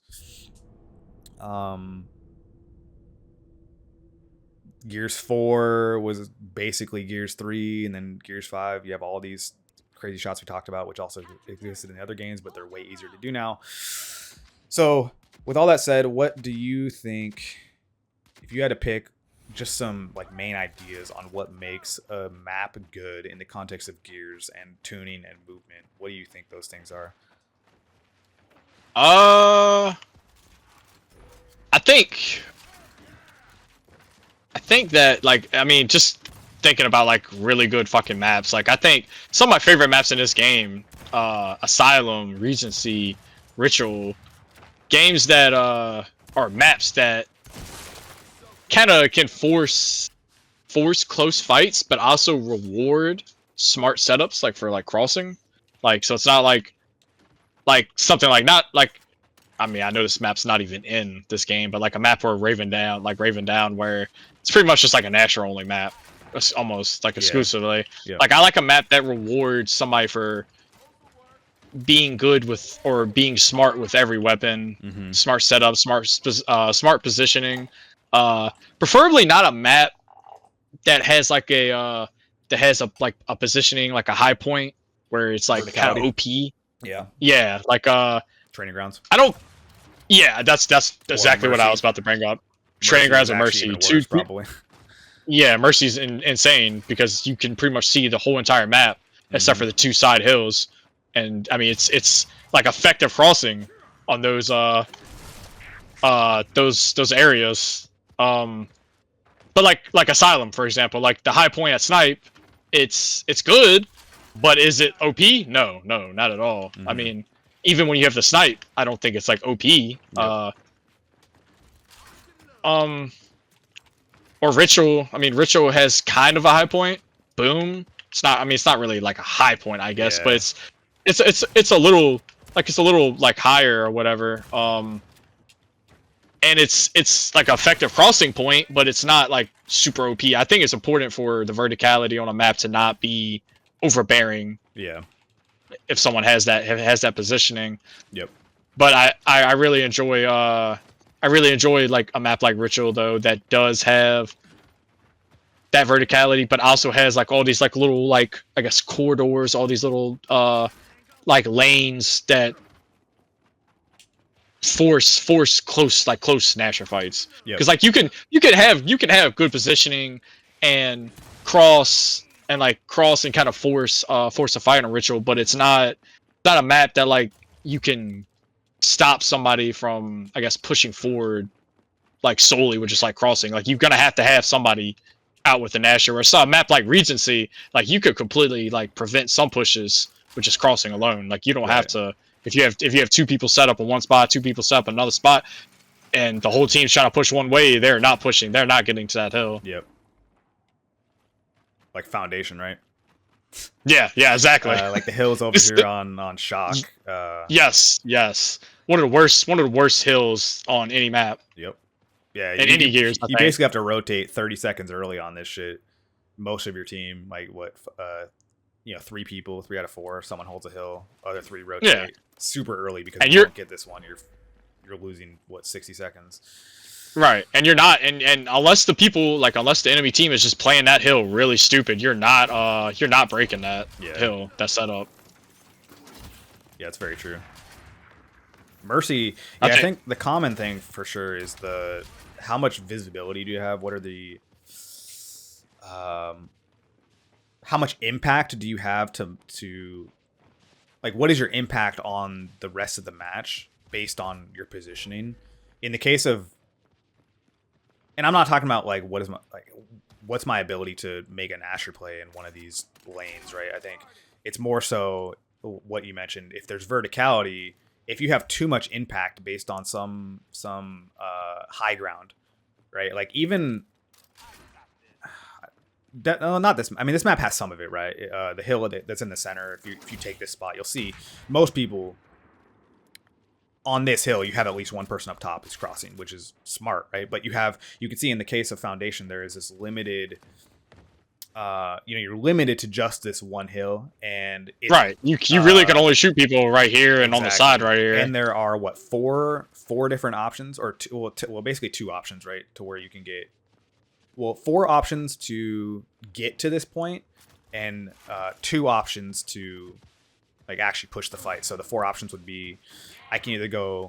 [SPEAKER 2] Gears 4 was basically Gears 3, and then Gears 5, you have all these crazy shots we talked about, which also existed in the other games, but they're way easier to do now. So, with all that said, what do you think, if you had to pick just some like main ideas on what makes a map good in the context of Gears and tuning and movement, what do you think those things are?
[SPEAKER 1] I think that, like, I mean, just thinking about like really good fucking maps, like I think some of my favorite maps in this game, Asylum, Regency, Ritual, games that are maps that kind of can force close fights, but also reward smart setups, like for like crossing, like, so it's not like something like, not like, I mean, I know this map's not even in this game, but like a map where Raven Down, where it's pretty much just like a Gnasher only map, almost like exclusively.
[SPEAKER 2] Yeah.
[SPEAKER 1] Like, I like a map that rewards somebody for being good with, or being smart with every weapon, smart setup, smart positioning. Preferably not a map that has like a positioning, like a high point where it's like kind of OP. Yeah, like
[SPEAKER 2] Training Grounds.
[SPEAKER 1] Yeah, that's exactly what I was about to bring up. Training Grounds and Mercy.
[SPEAKER 2] Worse, probably.
[SPEAKER 1] Yeah, Mercy's insane because you can pretty much see the whole entire map except for the two side hills, and I mean it's like effective crossing on those areas. But like Asylum, for example, like the high point at Snipe, it's good, but is it OP? No, not at all. I mean, even when you have the Snipe, I don't think it's like OP. Or Ritual. I mean, Ritual has kind of a high point. Boom. It's not. I mean, it's not really like a high point, I guess, but it's a little like higher or whatever. And it's like an effective crossing point, but it's not like super OP. I think it's important for the verticality on a map to not be overbearing.
[SPEAKER 2] Yeah.
[SPEAKER 1] If someone has that positioning.
[SPEAKER 2] Yep.
[SPEAKER 1] But I really enjoy like a map like Ritual though that does have that verticality, but also has like all these like little like I guess corridors, all these little like lanes that force close Gnasher fights.
[SPEAKER 2] Yep.
[SPEAKER 1] Because like you can have good positioning and cross and kind of force a fight on Ritual, but it's not a map that like you can stop somebody from I guess pushing forward like solely with just like crossing. Like you're gonna have to have somebody out with the Gnasher. Or a map like Regency, like you could completely like prevent some pushes with just crossing alone. Like you don't have to if you have two people set up in one spot, two people set up in another spot, and the whole team's trying to push one way, they're not pushing. They're not getting to that hill.
[SPEAKER 2] Yep. Like Foundation, right?
[SPEAKER 1] Yeah, exactly.
[SPEAKER 2] Like the hills over here on Shock.
[SPEAKER 1] Yes. One of the worst hills on any map.
[SPEAKER 2] Yep. Yeah,
[SPEAKER 1] in any gears.
[SPEAKER 2] You basically have to rotate 30 seconds early on this shit. Most of your team, like what, 3 people, 3 out of 4, someone holds a hill, other 3 rotate super early because if you don't get this one, you're losing 60 seconds.
[SPEAKER 1] Right, and you're not, and unless the enemy team is just playing that hill really stupid, you're not breaking that hill, that setup.
[SPEAKER 2] Yeah, it's very true. Mercy, I think the common thing for sure is how much visibility do you have? What are the how much impact do you have to like what is your impact on the rest of the match based on your positioning? In the case of, and I'm not talking about like what's my ability to make a Gnasher play in one of these lanes, right? I think it's more so what you mentioned. If there's verticality, if you have too much impact based on some high ground, right? Like even not this. I mean, this map has some of it, right? The hill that's in the center. If you take this spot, you'll see most people on this hill. You have at least one person up top who's crossing, which is smart, right? But you can see in the case of Foundation, there is this limited. You're limited to just this one hill, and
[SPEAKER 1] you really can only shoot people right here and on the side right here.
[SPEAKER 2] And there are four different options, or basically 2 options, right, to where you can get 4 options to get to this point, and 2 options to like actually push the fight. So the 4 options would be, I can either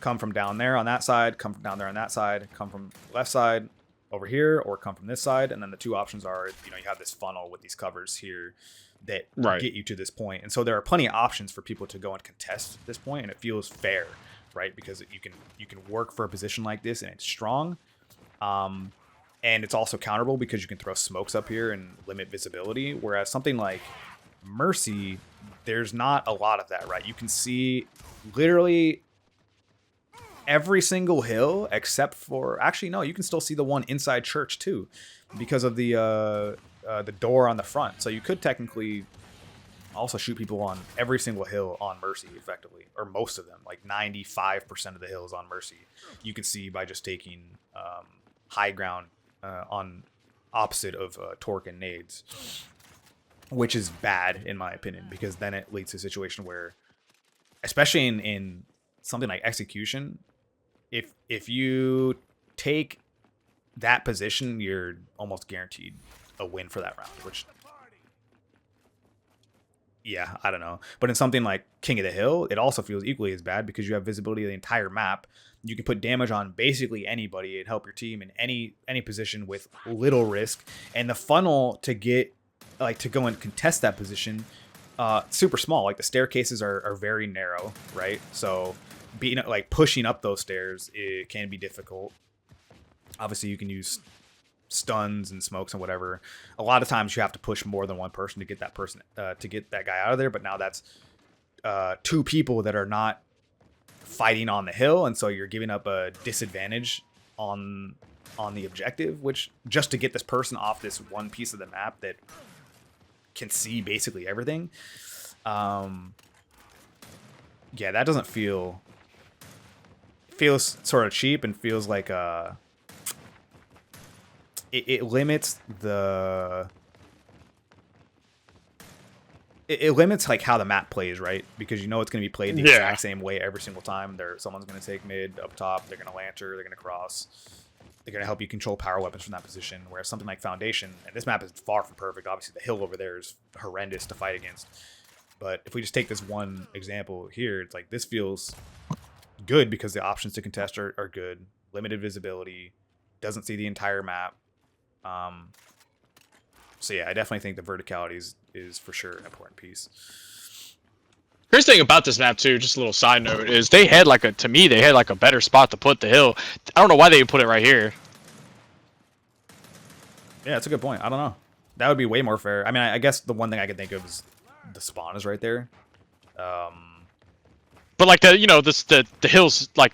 [SPEAKER 2] come from down there on that side, come from down there on that side, come from left side over here, or come from this side. And then the 2 options are, you have this funnel with these covers here that get you to this point. And so there are plenty of options for people to go and contest this point, and it feels fair, right? Because you can work for a position like this, and it's strong. And it's also counterable because you can throw smokes up here and limit visibility. Whereas something like Mercy, there's not a lot of that, right? You can see literally every single hill except for, actually no, you can still see the one inside church too, because of the door on the front. So you could technically also shoot people on every single hill on Mercy effectively, or most of them, like 95% of the hills on Mercy. You can see by just taking high ground on opposite of torque and nades, which is bad in my opinion, because then it leads to a situation where, especially in something like execution, if you take that position, you're almost guaranteed a win for that round, which, yeah, I don't know. But in something like King of the Hill, it also feels equally as bad because you have visibility of the entire map. You can put damage on basically anybody and help your team in any position with little risk. And the funnel to get, like, to go and contest that position, super small. Like, the staircases are very narrow, right? So pushing up those stairs, it can be difficult. Obviously, you can use stuns and smokes and whatever. A lot of times you have to push more than one person to get that person to get that guy out of there. But now that's 2 people that are not fighting on the hill, and so you're giving up a disadvantage on the objective, which just to get this person off this one piece of the map that can see basically everything. Yeah, that doesn't feels sort of cheap and feels like it limits the it limits like how the map plays, right? Because you know it's going to be played the exact same way every single time. Someone's going to take mid up top, they're going to lancer, they're going to cross. They're going to help you control power weapons from that position. Whereas something like Foundation, and this map is far from perfect. Obviously, the hill over there is horrendous to fight against. But if we just take this one example here, it's like this feels good because the options to contest are good. Limited visibility, doesn't see the entire map. So yeah, I definitely think the verticality is for sure an important piece.
[SPEAKER 1] Here's the thing about this map too, just a little side note, is they had like a better spot to put the hill. I don't know why they put it right here.
[SPEAKER 2] Yeah, that's a good point. I don't know. That would be way more fair. I mean, I guess the one thing I could think of is the spawn is right there.
[SPEAKER 1] But like the hill's like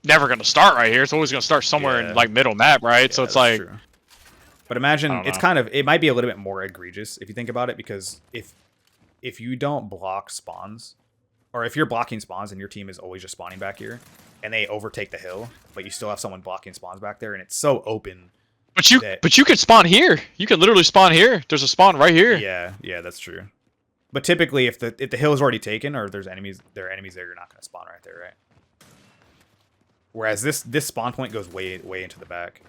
[SPEAKER 1] never gonna start right here. It's always gonna start somewhere in like middle map, right?
[SPEAKER 2] Yeah,
[SPEAKER 1] so it's like.
[SPEAKER 2] True. But imagine it might be a little bit more egregious if you think about it, because if you don't block spawns, or if you're blocking spawns and your team is always just spawning back here, and they overtake the hill, but you still have someone blocking spawns back there, and it's so open.
[SPEAKER 1] But you could spawn here. You could literally spawn here. There's a spawn right here.
[SPEAKER 2] Yeah, that's true. But typically, if the hill is already taken, or there are enemies there, you're not going to spawn right there, right? Whereas this spawn point goes way into the back.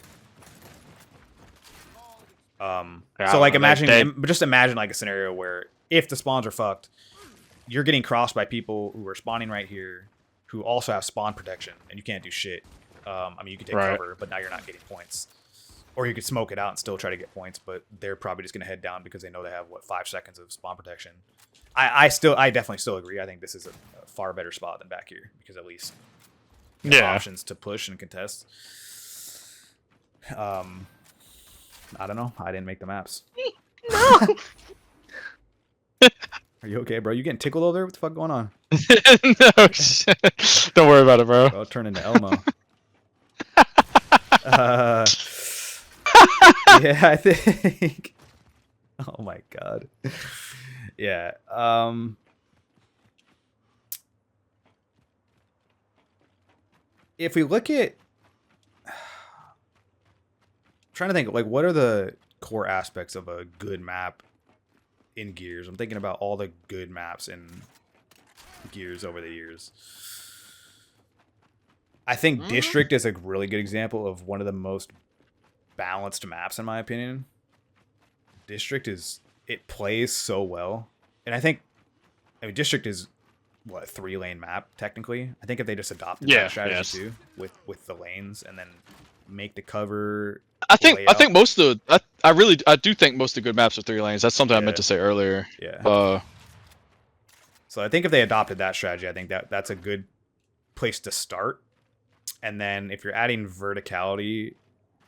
[SPEAKER 2] So like just imagine like a scenario where if the spawns are fucked, you're getting crossed by people who are spawning right here, who also have spawn protection, and you can't do shit. I mean, you can take cover, but now you're not getting points. Or you could smoke it out and still try to get points, but they're probably just going to head down because they know they have 5 seconds of spawn protection. I definitely still agree. I think this is a far better spot than back here, because at least you have options to push and contest. I don't know. I didn't make the maps.
[SPEAKER 1] No.
[SPEAKER 2] Are you okay, bro? You getting tickled over there? What the fuck going on?
[SPEAKER 1] No shit. Don't worry about it, bro.
[SPEAKER 2] I'll turn into Elmo. Yeah, I think. Oh my god. Yeah. If we look at, trying to think, like, what are the core aspects of a good map in Gears? I'm thinking about all the good maps in Gears over the years. I think District is a really good example of one of the most balanced maps, in my opinion. District it plays so well. And I mean, District is, what, a 3-lane map, technically? I think if they just adopted that strategy too, with the lanes, and then make the cover... I think
[SPEAKER 1] most of the I do think most of the good maps are 3 lanes. That's something I meant to say earlier.
[SPEAKER 2] Yeah. So I think if they adopted that strategy, I think that's a good place to start. And then if you're adding verticality,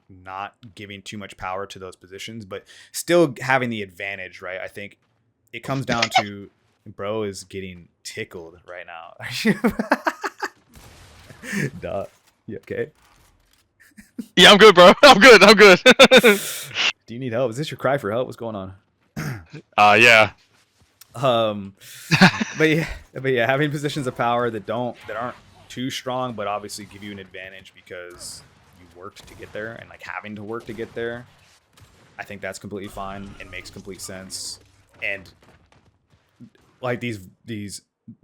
[SPEAKER 2] not giving too much power to those positions, but still having the advantage, right? I think it comes down to bro is getting tickled right now. Duh. You okay?
[SPEAKER 1] Yeah, I'm good, bro. I'm good.
[SPEAKER 2] Do you need help? Is this your cry for help? What's going on?
[SPEAKER 1] Yeah.
[SPEAKER 2] But yeah, having positions of power that aren't too strong, but obviously give you an advantage because you worked to get there, and like having to work to get there, I think that's completely fine and makes complete sense. And like these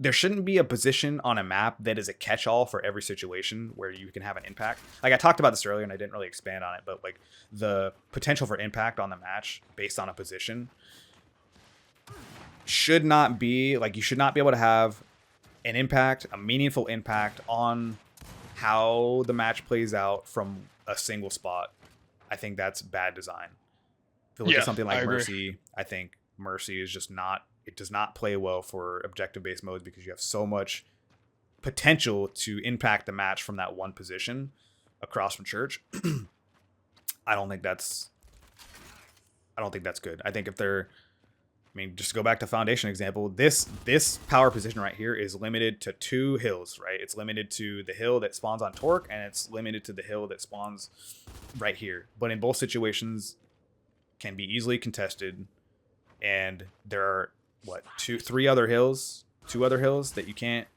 [SPEAKER 2] there shouldn't be a position on a map that is a catch-all for every situation where you can have an impact. Like I talked about this earlier and I didn't really expand on it, but like the potential for impact on the match based on a position should not be like, you should not be able to have an impact, a meaningful impact on how the match plays out from a single spot. I think that's bad design. If you look at something like Mercy, I think Mercy is just not, it does not play well for objective-based modes because you have so much potential to impact the match from that one position across from Church. I don't think that's good. I think if they're, I mean, just to go back to Foundation example, this power position right here is limited to 2 hills, right? It's limited to the hill that spawns on Torque, and it's limited to the hill that spawns right here. But in both situations, can be easily contested, and there are two other hills that you can't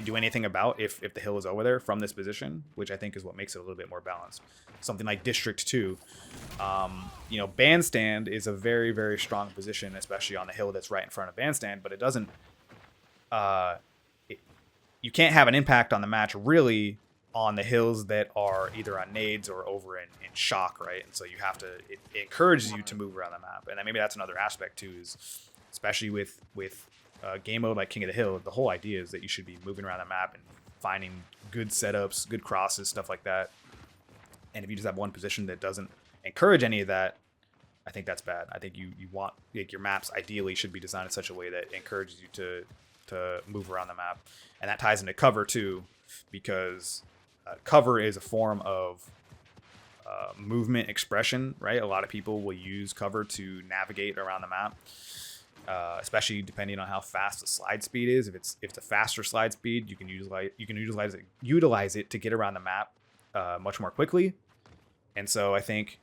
[SPEAKER 2] do anything about if the hill is over there from this position, which I think is what makes it a little bit more balanced. Something like District 2. Bandstand is a very, very strong position, especially on the hill that's right in front of Bandstand, but it doesn't... you can't have an impact on the match, really, on the hills that are either on nades or over in shock, right? And so you have to... It encourages you to move around the map. And then maybe that's another aspect, too, is especially with game mode like King of the Hill, the whole idea is that you should be moving around the map and finding good setups, good crosses, stuff like that. And if you just have one position that doesn't encourage any of that, I think that's bad. I think you want, like, your maps ideally should be designed in such a way that encourages you to move around the map. And that ties into cover too, because cover is a form of movement expression, right? A lot of people will use cover to navigate around the map. Especially depending on how fast the slide speed is. If it's a faster slide speed, you can utilize it to get around the map much more quickly. And so I think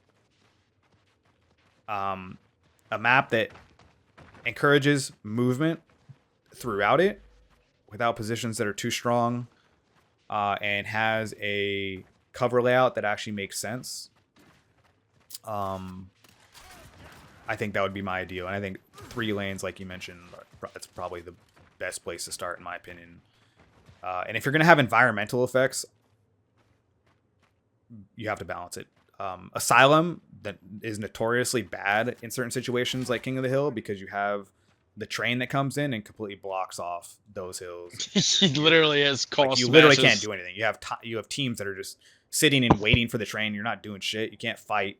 [SPEAKER 2] a map that encourages movement throughout it without positions that are too strong and has a cover layout that actually makes sense. I think that would be my ideal. And I think 3 lanes, like you mentioned, that's probably the best place to start, in my opinion. And if you're going to have environmental effects, you have to balance it. Asylum, that is notoriously bad in certain situations like King of the Hill, because you have the train that comes in and completely blocks off those hills.
[SPEAKER 1] He literally has cost
[SPEAKER 2] like, you literally
[SPEAKER 1] smashes.
[SPEAKER 2] can't do anything. You have teams that are just sitting and waiting for the train. You're not doing shit. You can't fight.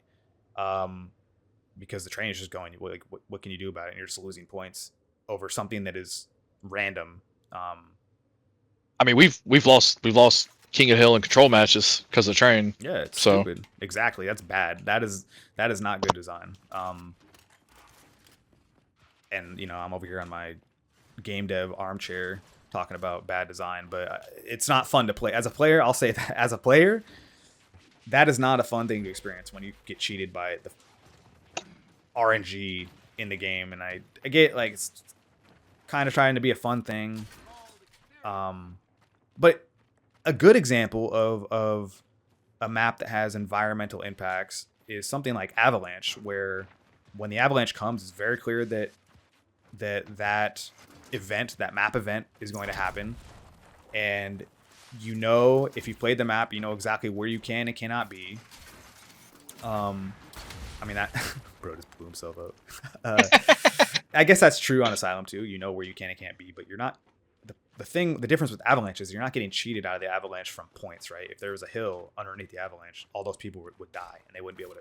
[SPEAKER 2] Because the train is just going. Like, what can you do about it? And you're just losing points over something that is random.
[SPEAKER 3] I mean, we've lost King of the Hill and control matches because of the train.
[SPEAKER 2] Yeah, it's stupid. Exactly, that's bad. That is not good design. And I'm over here on my game dev armchair talking about bad design, but it's not fun to play. As a player, I'll say that as a player, that is not a fun thing to experience when you get cheated by the RNG in the game. And I get, like, it's kind of trying to be a fun thing, but a good example of a map that has environmental impacts is something like Avalanche, where when the avalanche comes, it's very clear that map event is going to happen, and if you've played the map, you know exactly where you can and cannot be. I mean, that bro just blew himself up. I guess that's true on Asylum too. You know where you can and can't be, but you're not. The difference with Avalanche is you're not getting cheated out of the Avalanche from points, right? If there was a hill underneath the Avalanche, all those people would die, and they wouldn't be able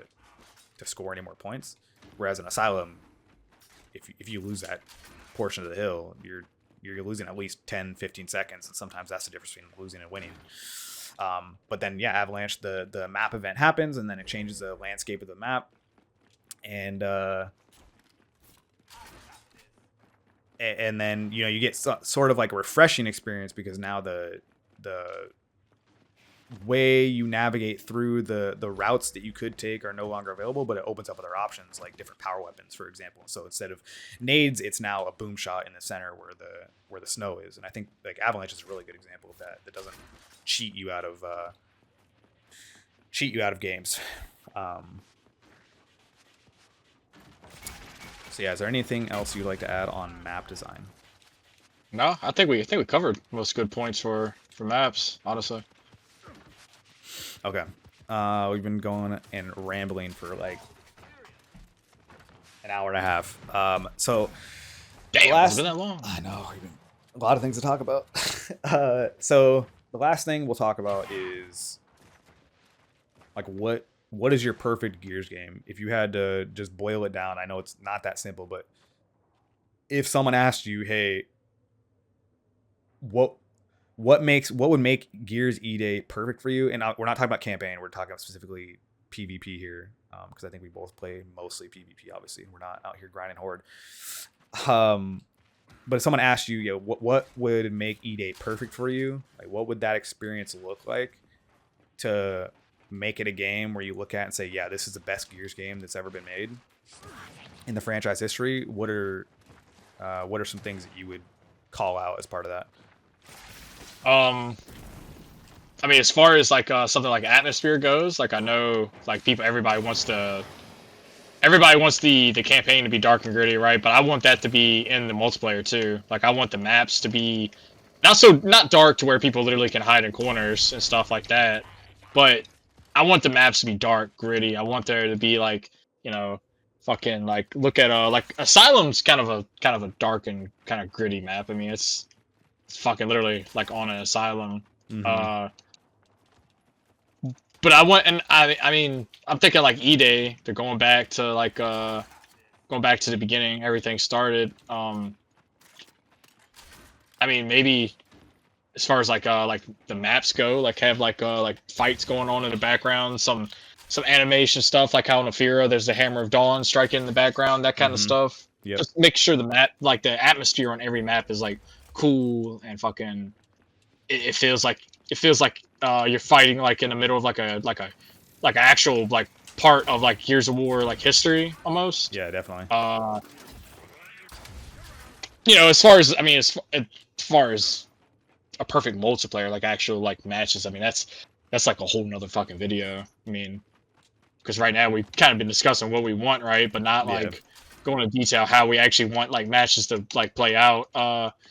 [SPEAKER 2] to score any more points. Whereas in Asylum, if you lose that portion of the hill, you're losing at least 10, 15 seconds, and sometimes that's the difference between losing and winning. But then, yeah, Avalanche, the map event happens, and then it changes the landscape of the map. And then you get sort of like a refreshing experience, because now the way you navigate through the routes that you could take are no longer available, but it opens up other options like different power weapons, for example. So instead of nades, it's now a boom shot in the center where the snow is. And I think like Avalanche is a really good example of that doesn't cheat you out of games. So yeah, is there anything else you'd like to add on map design?
[SPEAKER 1] No, I think we covered most good points for maps, honestly.
[SPEAKER 2] Okay. We've been going and rambling for like an hour and a half. So
[SPEAKER 1] damn, it's been that long.
[SPEAKER 2] I know, a lot of things to talk about. So the last thing we'll talk about is like what is your perfect Gears game? If you had to just boil it down, I know it's not that simple, but if someone asked you, hey, what would make Gears E-Day perfect for you? And we're not talking about campaign, we're talking about specifically PvP here, because I think we both play mostly PvP. Obviously, we're not out here grinding Horde. But if someone asked you, what would make E-Day perfect for you? Like, what would that experience look like to make it a game where you look at and say, yeah, this is the best Gears game that's ever been made in the franchise history? What are What are some things that you would call out as part of that?
[SPEAKER 1] I mean, as far as like something like atmosphere goes, like I know like everybody wants the campaign to be dark and gritty, right? But I want that to be in the multiplayer too. Like I want the maps to be not dark to where people literally can hide in corners and stuff like that, but I want the maps to be dark, gritty. I want there to be like, you know, fucking like look at like Asylum's kind of a dark and kind of gritty map. I mean, it's fucking literally like on an asylum.
[SPEAKER 2] Mm-hmm.
[SPEAKER 1] But I want, and I mean, I'm thinking like E-Day. They're going back to like going back to the beginning. Everything started. I mean, maybe as far as like the maps go, like have like fights going on in the background, some animation stuff, like how in Afira there's the Hammer of Dawn striking in the background, that kind of stuff.
[SPEAKER 2] Yep.
[SPEAKER 1] Just make sure the map, like the atmosphere on every map, is like cool and fucking. It feels like you're fighting like in the middle of like an actual like part of like Gears of War like history almost.
[SPEAKER 2] Yeah, definitely.
[SPEAKER 1] You know, as far as far as a perfect multiplayer, like actual like matches, I mean that's like a whole nother fucking video. I mean, because right now we've kind of been discussing what we want, right, but not like going into detail how we actually want like matches to like play out.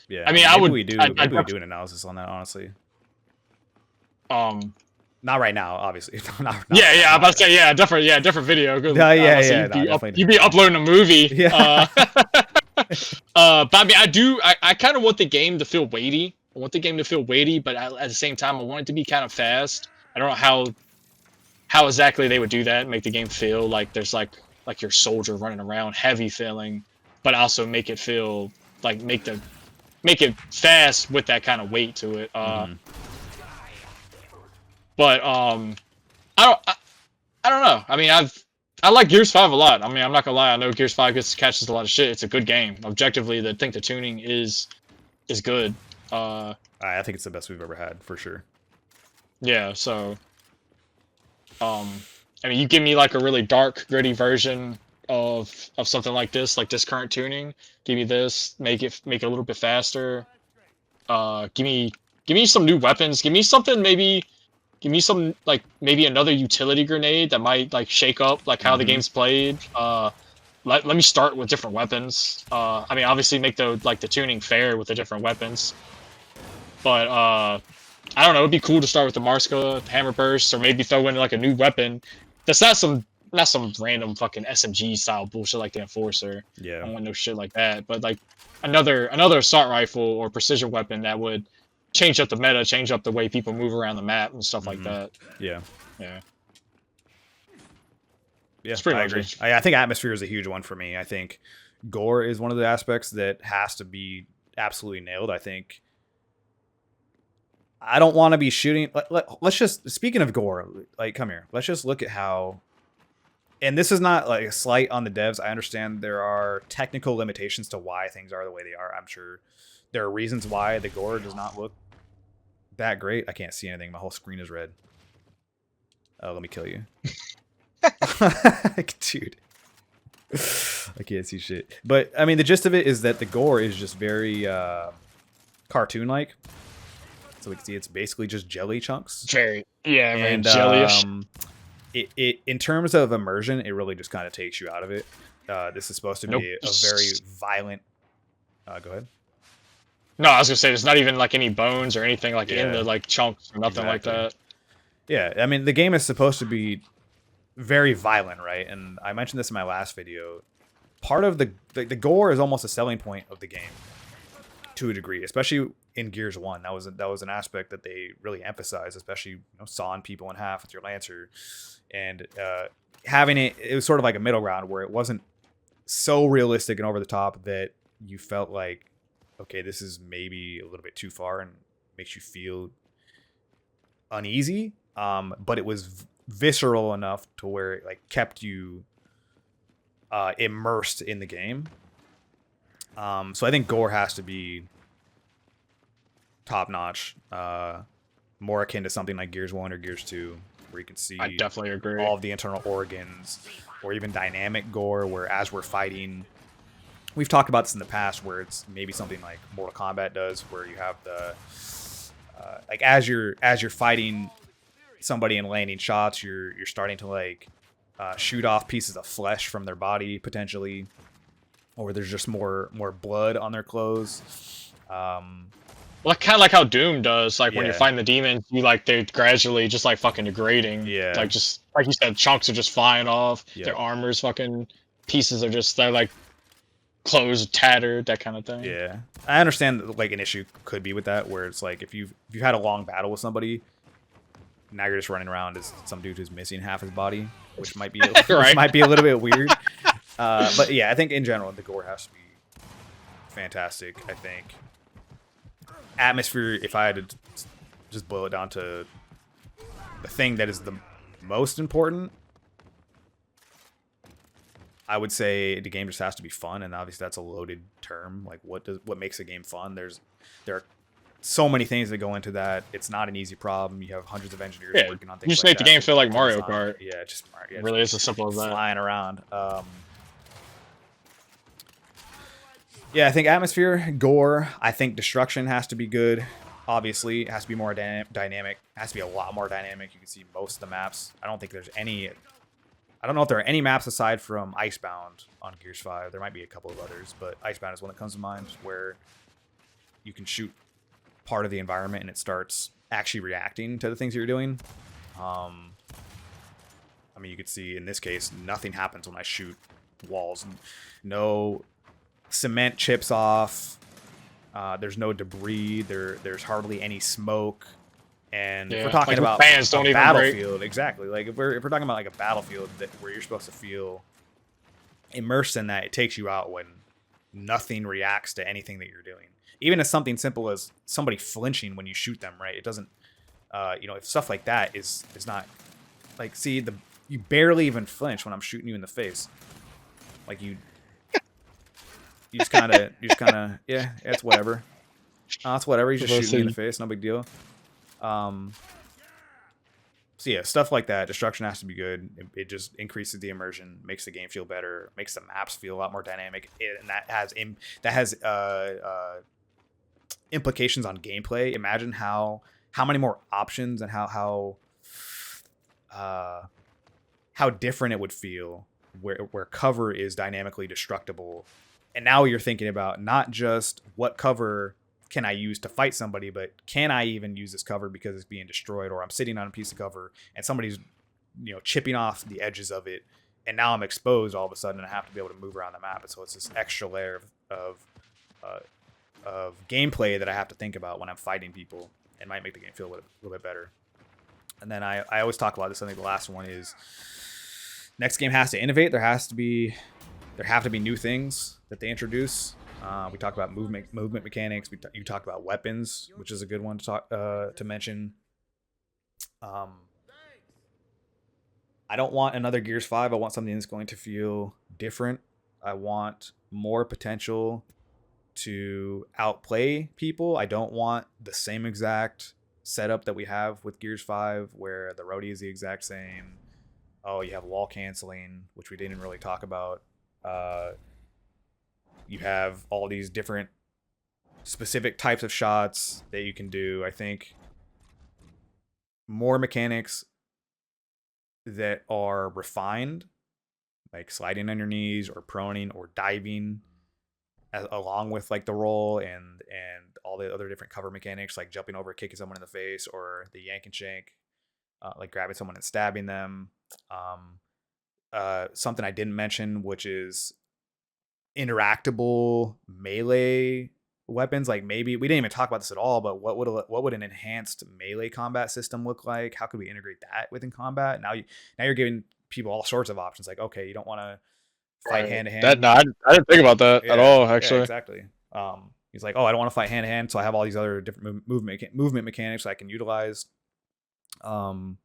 [SPEAKER 2] Yeah,
[SPEAKER 1] I mean,
[SPEAKER 2] maybe we do an analysis on that, honestly. Not right now, obviously. not
[SPEAKER 1] yeah, I'm about to say different video. You'd be uploading a movie.
[SPEAKER 2] Yeah.
[SPEAKER 1] But I mean, I kind of want the game to feel weighty. I want the game to feel weighty, but at the same time, I want it to be kind of fast. I don't know how exactly they would do that, make the game feel like there's like your soldier running around, heavy feeling, but also make it feel like make it fast with that kind of weight to it. But I don't know. I mean, I like Gears 5 a lot. I mean, I'm not gonna lie. I know Gears 5 catches a lot of shit. It's a good game. Objectively, I think the tuning is good.
[SPEAKER 2] I think it's the best we've ever had, for sure.
[SPEAKER 1] Yeah. So, I mean, you give me like a really dark, gritty version of something like this current tuning. Give me this. Make it a little bit faster. Give me some new weapons. Give me something maybe. Give me some like maybe another utility grenade that might like shake up like how the game's played. Let me start with different weapons. I mean, obviously make the tuning fair with the different weapons. But I don't know. It'd be cool to start with the Marska Hammer Burst, or maybe throw in like a new weapon that's not some random fucking SMG style bullshit like the Enforcer.
[SPEAKER 2] Yeah,
[SPEAKER 1] I don't want no shit like that. But like another assault rifle or precision weapon that would change up the meta, change up the way people move around the map and stuff like that.
[SPEAKER 2] Yeah.
[SPEAKER 1] It's pretty
[SPEAKER 2] I
[SPEAKER 1] much
[SPEAKER 2] agree.
[SPEAKER 1] it.
[SPEAKER 2] I think atmosphere is a huge one for me. I think gore is one of the aspects that has to be absolutely nailed. I think I don't want to be shooting. Let's just, speaking of gore, like, come here. Let's just look at how, and this is not like a slight on the devs. I understand there are technical limitations to why things are the way they are. I'm sure there are reasons why the gore does not look that great. I can't see anything. My whole screen is red. Oh, let me kill you. Dude. I can't see shit. But, I mean, the gist of it is that the gore is just very cartoon-like. So we can see it's basically just jelly chunks.
[SPEAKER 1] Very, and jelly-ish.
[SPEAKER 2] It in terms of immersion, it really just kind of takes you out of it. This is supposed to be a very violent... go ahead.
[SPEAKER 1] No, I was gonna say there's not even like any bones or anything like in the like chunks or nothing like that.
[SPEAKER 2] Yeah, I mean the game is supposed to be very violent, right? And I mentioned this in my last video. Part of the gore is almost a selling point of the game to a degree, especially in Gears 1. That was an aspect that they really emphasized, especially sawing people in half with your Lancer, and having it was sort of like a middle ground where it wasn't so realistic and over the top that you felt like, okay, this is maybe a little bit too far and makes you feel uneasy. But it was visceral enough to where it like kept you immersed in the game. So I think gore has to be top notch, more akin to something like Gears 1 or Gears 2, where you can see
[SPEAKER 1] I definitely agree.
[SPEAKER 2] all of the internal organs, or even dynamic gore, where as we're fighting, we've talked about this in the past, where it's maybe something like Mortal Kombat does, where you have the like as you're fighting somebody and landing shots, you're starting to like shoot off pieces of flesh from their body potentially, or there's just more blood on their clothes.
[SPEAKER 1] Well, kind of like how Doom does. Like when you're
[SPEAKER 2] Yeah.
[SPEAKER 1] fighting the demons, you like they're gradually just like fucking degrading.
[SPEAKER 2] Yeah.
[SPEAKER 1] Like just like you said, chunks are just flying off.
[SPEAKER 2] Yeah.
[SPEAKER 1] Their armor's fucking pieces are just they're like clothes tattered, that kind of thing.
[SPEAKER 2] Yeah, I understand that, like an issue could be with that, where it's like if you've had a long battle with somebody, now you're just running around as some dude who's missing half his body, which might be
[SPEAKER 1] Right.
[SPEAKER 2] which might be a little bit weird. But yeah, I think in general the gore has to be fantastic. I think atmosphere, if I had to just boil it down to the thing that is the most important, I would say the game just has to be fun, and obviously that's a loaded term. Like what makes a game fun? There are so many things that go into that. It's not an easy problem. You have hundreds of engineers working on things.
[SPEAKER 1] You just
[SPEAKER 2] like
[SPEAKER 1] make the
[SPEAKER 2] that.
[SPEAKER 1] game feel like Mario Kart.
[SPEAKER 2] Yeah, just yeah,
[SPEAKER 1] It really is as simple as that.
[SPEAKER 2] Flying around. Yeah, I think atmosphere, gore. I think destruction has to be good. Obviously, it has to be more dynamic. It has to be a lot more dynamic. You can see most of the maps. I don't think there's any. I don't know if there are any maps aside from Icebound on Gears 5. There might be a couple of others, but Icebound is one that comes to mind, where you can shoot part of the environment and it starts actually reacting to the things you're doing. I mean, you could see in this case, nothing happens when I shoot walls. No cement chips off. There's no debris. There's hardly any smoke. And if we're talking
[SPEAKER 1] like
[SPEAKER 2] about
[SPEAKER 1] fans don't
[SPEAKER 2] a
[SPEAKER 1] even
[SPEAKER 2] battlefield, exactly. Like if we're talking about like a battlefield where you're supposed to feel immersed in that, it takes you out when nothing reacts to anything that you're doing. Even as something simple as somebody flinching when you shoot them, right? It doesn't, if stuff like that is not like, see, you barely even flinch when I'm shooting you in the face. Like you just kind of, yeah, it's whatever. It's whatever. He's just shooting me in the face, no big deal. So yeah, stuff like that. Destruction has to be good. It just increases the immersion, makes the game feel better, makes the maps feel a lot more dynamic, and that has implications on gameplay. Imagine how many more options and how different it would feel where cover is dynamically destructible. And now you're thinking about not just what cover can I use to fight somebody, but can I even use this cover because it's being destroyed, or I'm sitting on a piece of cover and somebody's chipping off the edges of it, and now I'm exposed all of a sudden and I have to be able to move around the map. And so it's this extra layer of gameplay that I have to think about when I'm fighting people, and might make the game feel a little bit better. And then I always talk about this. I think the last one is next game has to innovate. There have to be new things that they introduce. We talked about movement mechanics. You talked about weapons, which is a good one to mention. I don't want another Gears 5. I want something that's going to feel different. I want more potential to outplay people. I don't want the same exact setup that we have with Gears 5, where the roadie is the exact same. Oh, you have wall canceling, which we didn't really talk about. You have all these different specific types of shots that you can do. I think more mechanics that are refined, like sliding on your knees or proning or diving, along with like the roll and all the other different cover mechanics, like jumping over, kicking someone in the face, or the yank and shank, like grabbing someone and stabbing them. Something I didn't mention, which is interactable melee weapons. Like, maybe we didn't even talk about this at all, but what would an enhanced melee combat system look like? How could we integrate that within combat? Now you're giving people all sorts of options. Like, okay, you don't want to fight hand to hand.
[SPEAKER 3] I didn't think about that at all. Actually,
[SPEAKER 2] yeah, exactly. He's like, oh, I don't want to fight hand to hand, so I have all these other different movement mechanics I can utilize. But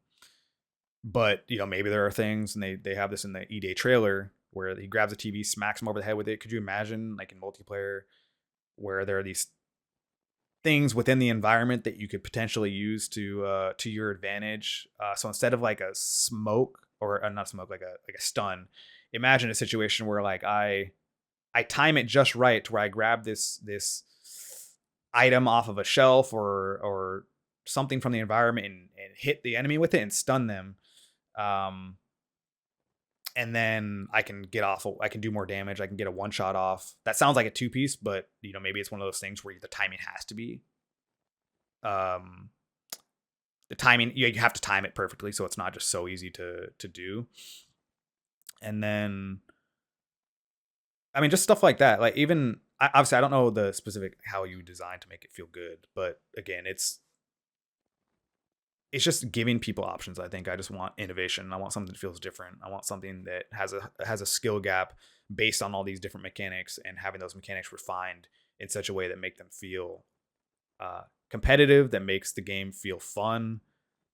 [SPEAKER 2] maybe there are things, and they have this in the E-Day trailer, where he grabs a TV, smacks him over the head with it. Could you imagine, like in multiplayer, where there are these things within the environment that you could potentially use to your advantage? So instead of like a smoke, or not smoke, like a stun, imagine a situation where like I I time it just right to where I grab this item off of a shelf or something from the environment and hit the enemy with it and stun them. And then I can get off. I can do more damage. I can get a one shot off. That sounds like a 2-piece, but maybe it's one of those things where the timing has to be. The timing, you have to time it perfectly, so it's not just so easy to do. And then, I mean, just stuff like that. Like even obviously, I don't know the specific how you design to make it feel good, but again, it's just giving people options. I think I just want innovation. I want something that feels different. I want something that has a skill gap based on all these different mechanics, and having those mechanics refined in such a way that make them feel competitive, that makes the game feel fun,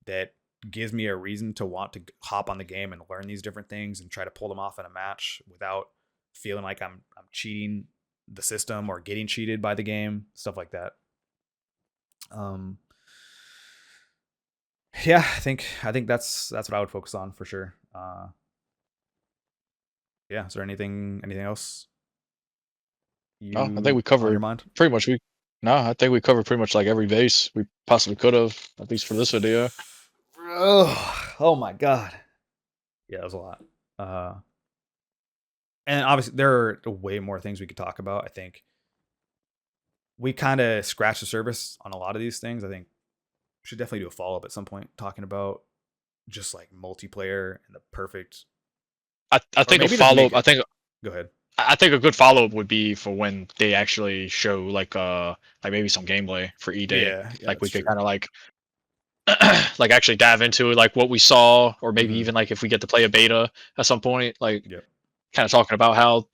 [SPEAKER 2] that gives me a reason to want to hop on the game and learn these different things and try to pull them off in a match without feeling like I'm cheating the system or getting cheated by the game, stuff like that. Yeah, I think that's what I would focus on for sure. Yeah, is there anything else
[SPEAKER 3] I think we covered
[SPEAKER 2] on your mind?
[SPEAKER 3] pretty much. I think we covered pretty much like every base we possibly could have, at least for this video.
[SPEAKER 2] Oh my god. Yeah, that was a lot. And obviously there are way more things we could talk about. I think we kind of scratched the surface on a lot of these things. I think we should definitely do a follow-up at some point talking about just like multiplayer and the perfect.
[SPEAKER 3] I think a follow-up.
[SPEAKER 2] Go ahead.
[SPEAKER 3] I think a good follow-up would be for when they actually show like maybe some gameplay for E-Day.
[SPEAKER 2] Yeah,
[SPEAKER 3] like we could kind of like like actually dive into like what we saw, or maybe even like if we get to play a beta at some point, like kind of talking about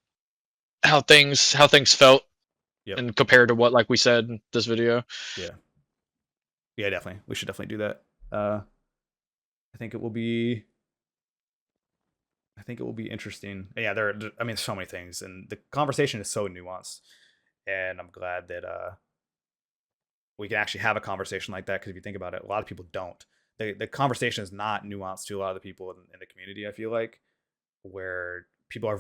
[SPEAKER 3] how things felt and compared to what like we said in this video.
[SPEAKER 2] Yeah, definitely. We should definitely do that. I think it will be interesting. Yeah, I mean, so many things, and the conversation is so nuanced, and I'm glad that we can actually have a conversation like that, because if you think about it, a lot of people don't. The conversation is not nuanced to a lot of the people in the community, I feel like, where people are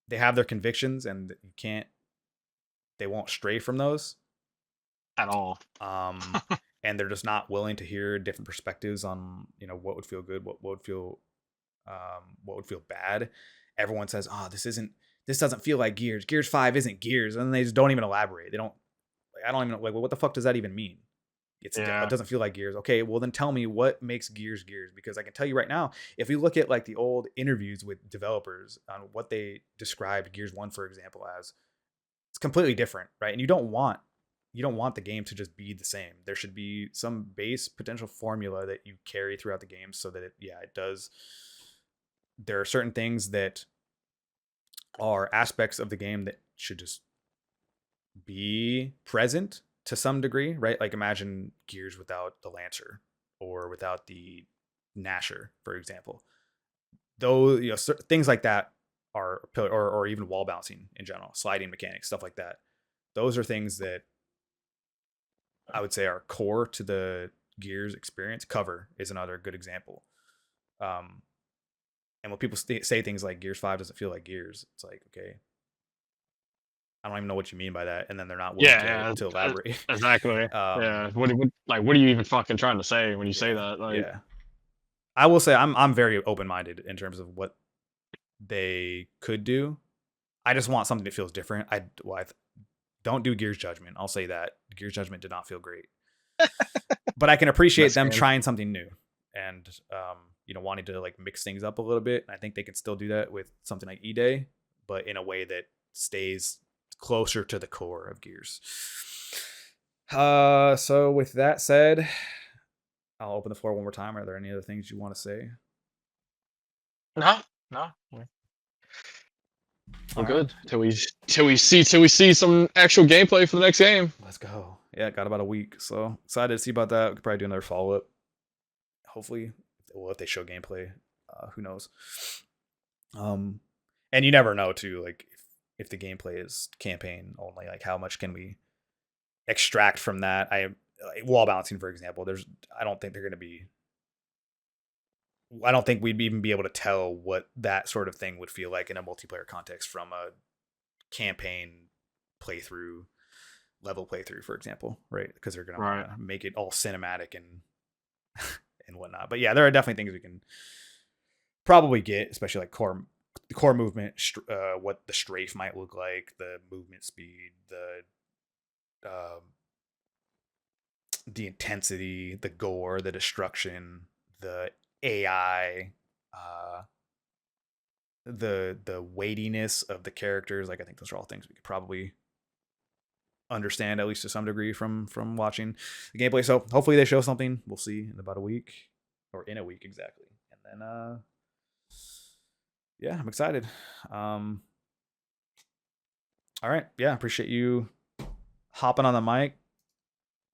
[SPEAKER 2] they have their convictions, and they won't stray from those
[SPEAKER 1] at all.
[SPEAKER 2] And they're just not willing to hear different perspectives on what would feel good, what would feel bad. Everyone says, oh, this doesn't feel like Gears 5 isn't Gears, and then they just don't even elaborate. They don't, I don't even know, like, well, what the fuck does that even mean? It doesn't feel like Gears. Okay, well then tell me what makes Gears, because I can tell you right now, if we look at like the old interviews with developers on what they described Gears 1, for example, as, it's completely different, right? And you don't want the game to just be the same. There should be some base potential formula that you carry throughout the game, so that it does. There are certain things that are aspects of the game that should just be present to some degree, right? Like imagine Gears without the Lancer or without the Gnasher, for example. Those things like that are, or even wall bouncing in general, sliding mechanics, stuff like that. Those are things that I would say are core to the Gears experience. Cover is another good example. And when people say things like Gears 5 doesn't feel like Gears, it's like, okay, I don't even know what you mean by that, and then they're not willing to elaborate.
[SPEAKER 1] Exactly. What are you even fucking trying to say when you say that? Like,
[SPEAKER 2] I will say I'm very open-minded in terms of what they could do. I just want something that feels different. I don't do Gears Judgment. I'll say that Gears Judgment did not feel great, but I can appreciate them trying something new and wanting to like mix things up a little bit. I think they can still do that with something like E-Day, but in a way that stays closer to the core of Gears. So with that said, I'll open the floor one more time. Are there any other things you want to say?
[SPEAKER 3] No. We're good till we see some actual gameplay for the next game.
[SPEAKER 2] Let's go. Yeah, got about a week, so excited to see about that. We could probably do another follow up. Hopefully, if they show gameplay, who knows? And you never know too. Like if the gameplay is campaign only, like how much can we extract from that? Wall balancing, for example. I don't think we'd even be able to tell what that sort of thing would feel like in a multiplayer context from a campaign playthrough, level playthrough, for example, right? Because they're gonna make it all cinematic and and whatnot. But yeah, there are definitely things we can probably get, especially like core movement, what the strafe might look like, the movement speed, the intensity, the gore, the destruction, the AI, the weightiness of the characters. Like I think those are all things we could probably understand at least to some degree from watching the gameplay. So hopefully they show something. We'll see in about a week, or in a week exactly. And then yeah, I'm excited. All right, yeah, appreciate you hopping on the mic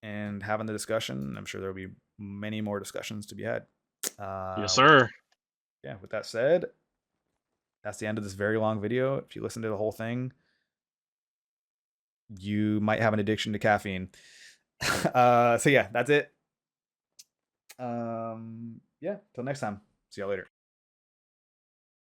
[SPEAKER 2] and having the discussion. I'm sure there'll be many more discussions to be had.
[SPEAKER 1] Yes, sir.
[SPEAKER 2] Yeah, with that said, that's the end of this very long video. If you listen to the whole thing, you might have an addiction to caffeine. So yeah, that's it. Yeah, till next time. See y'all later.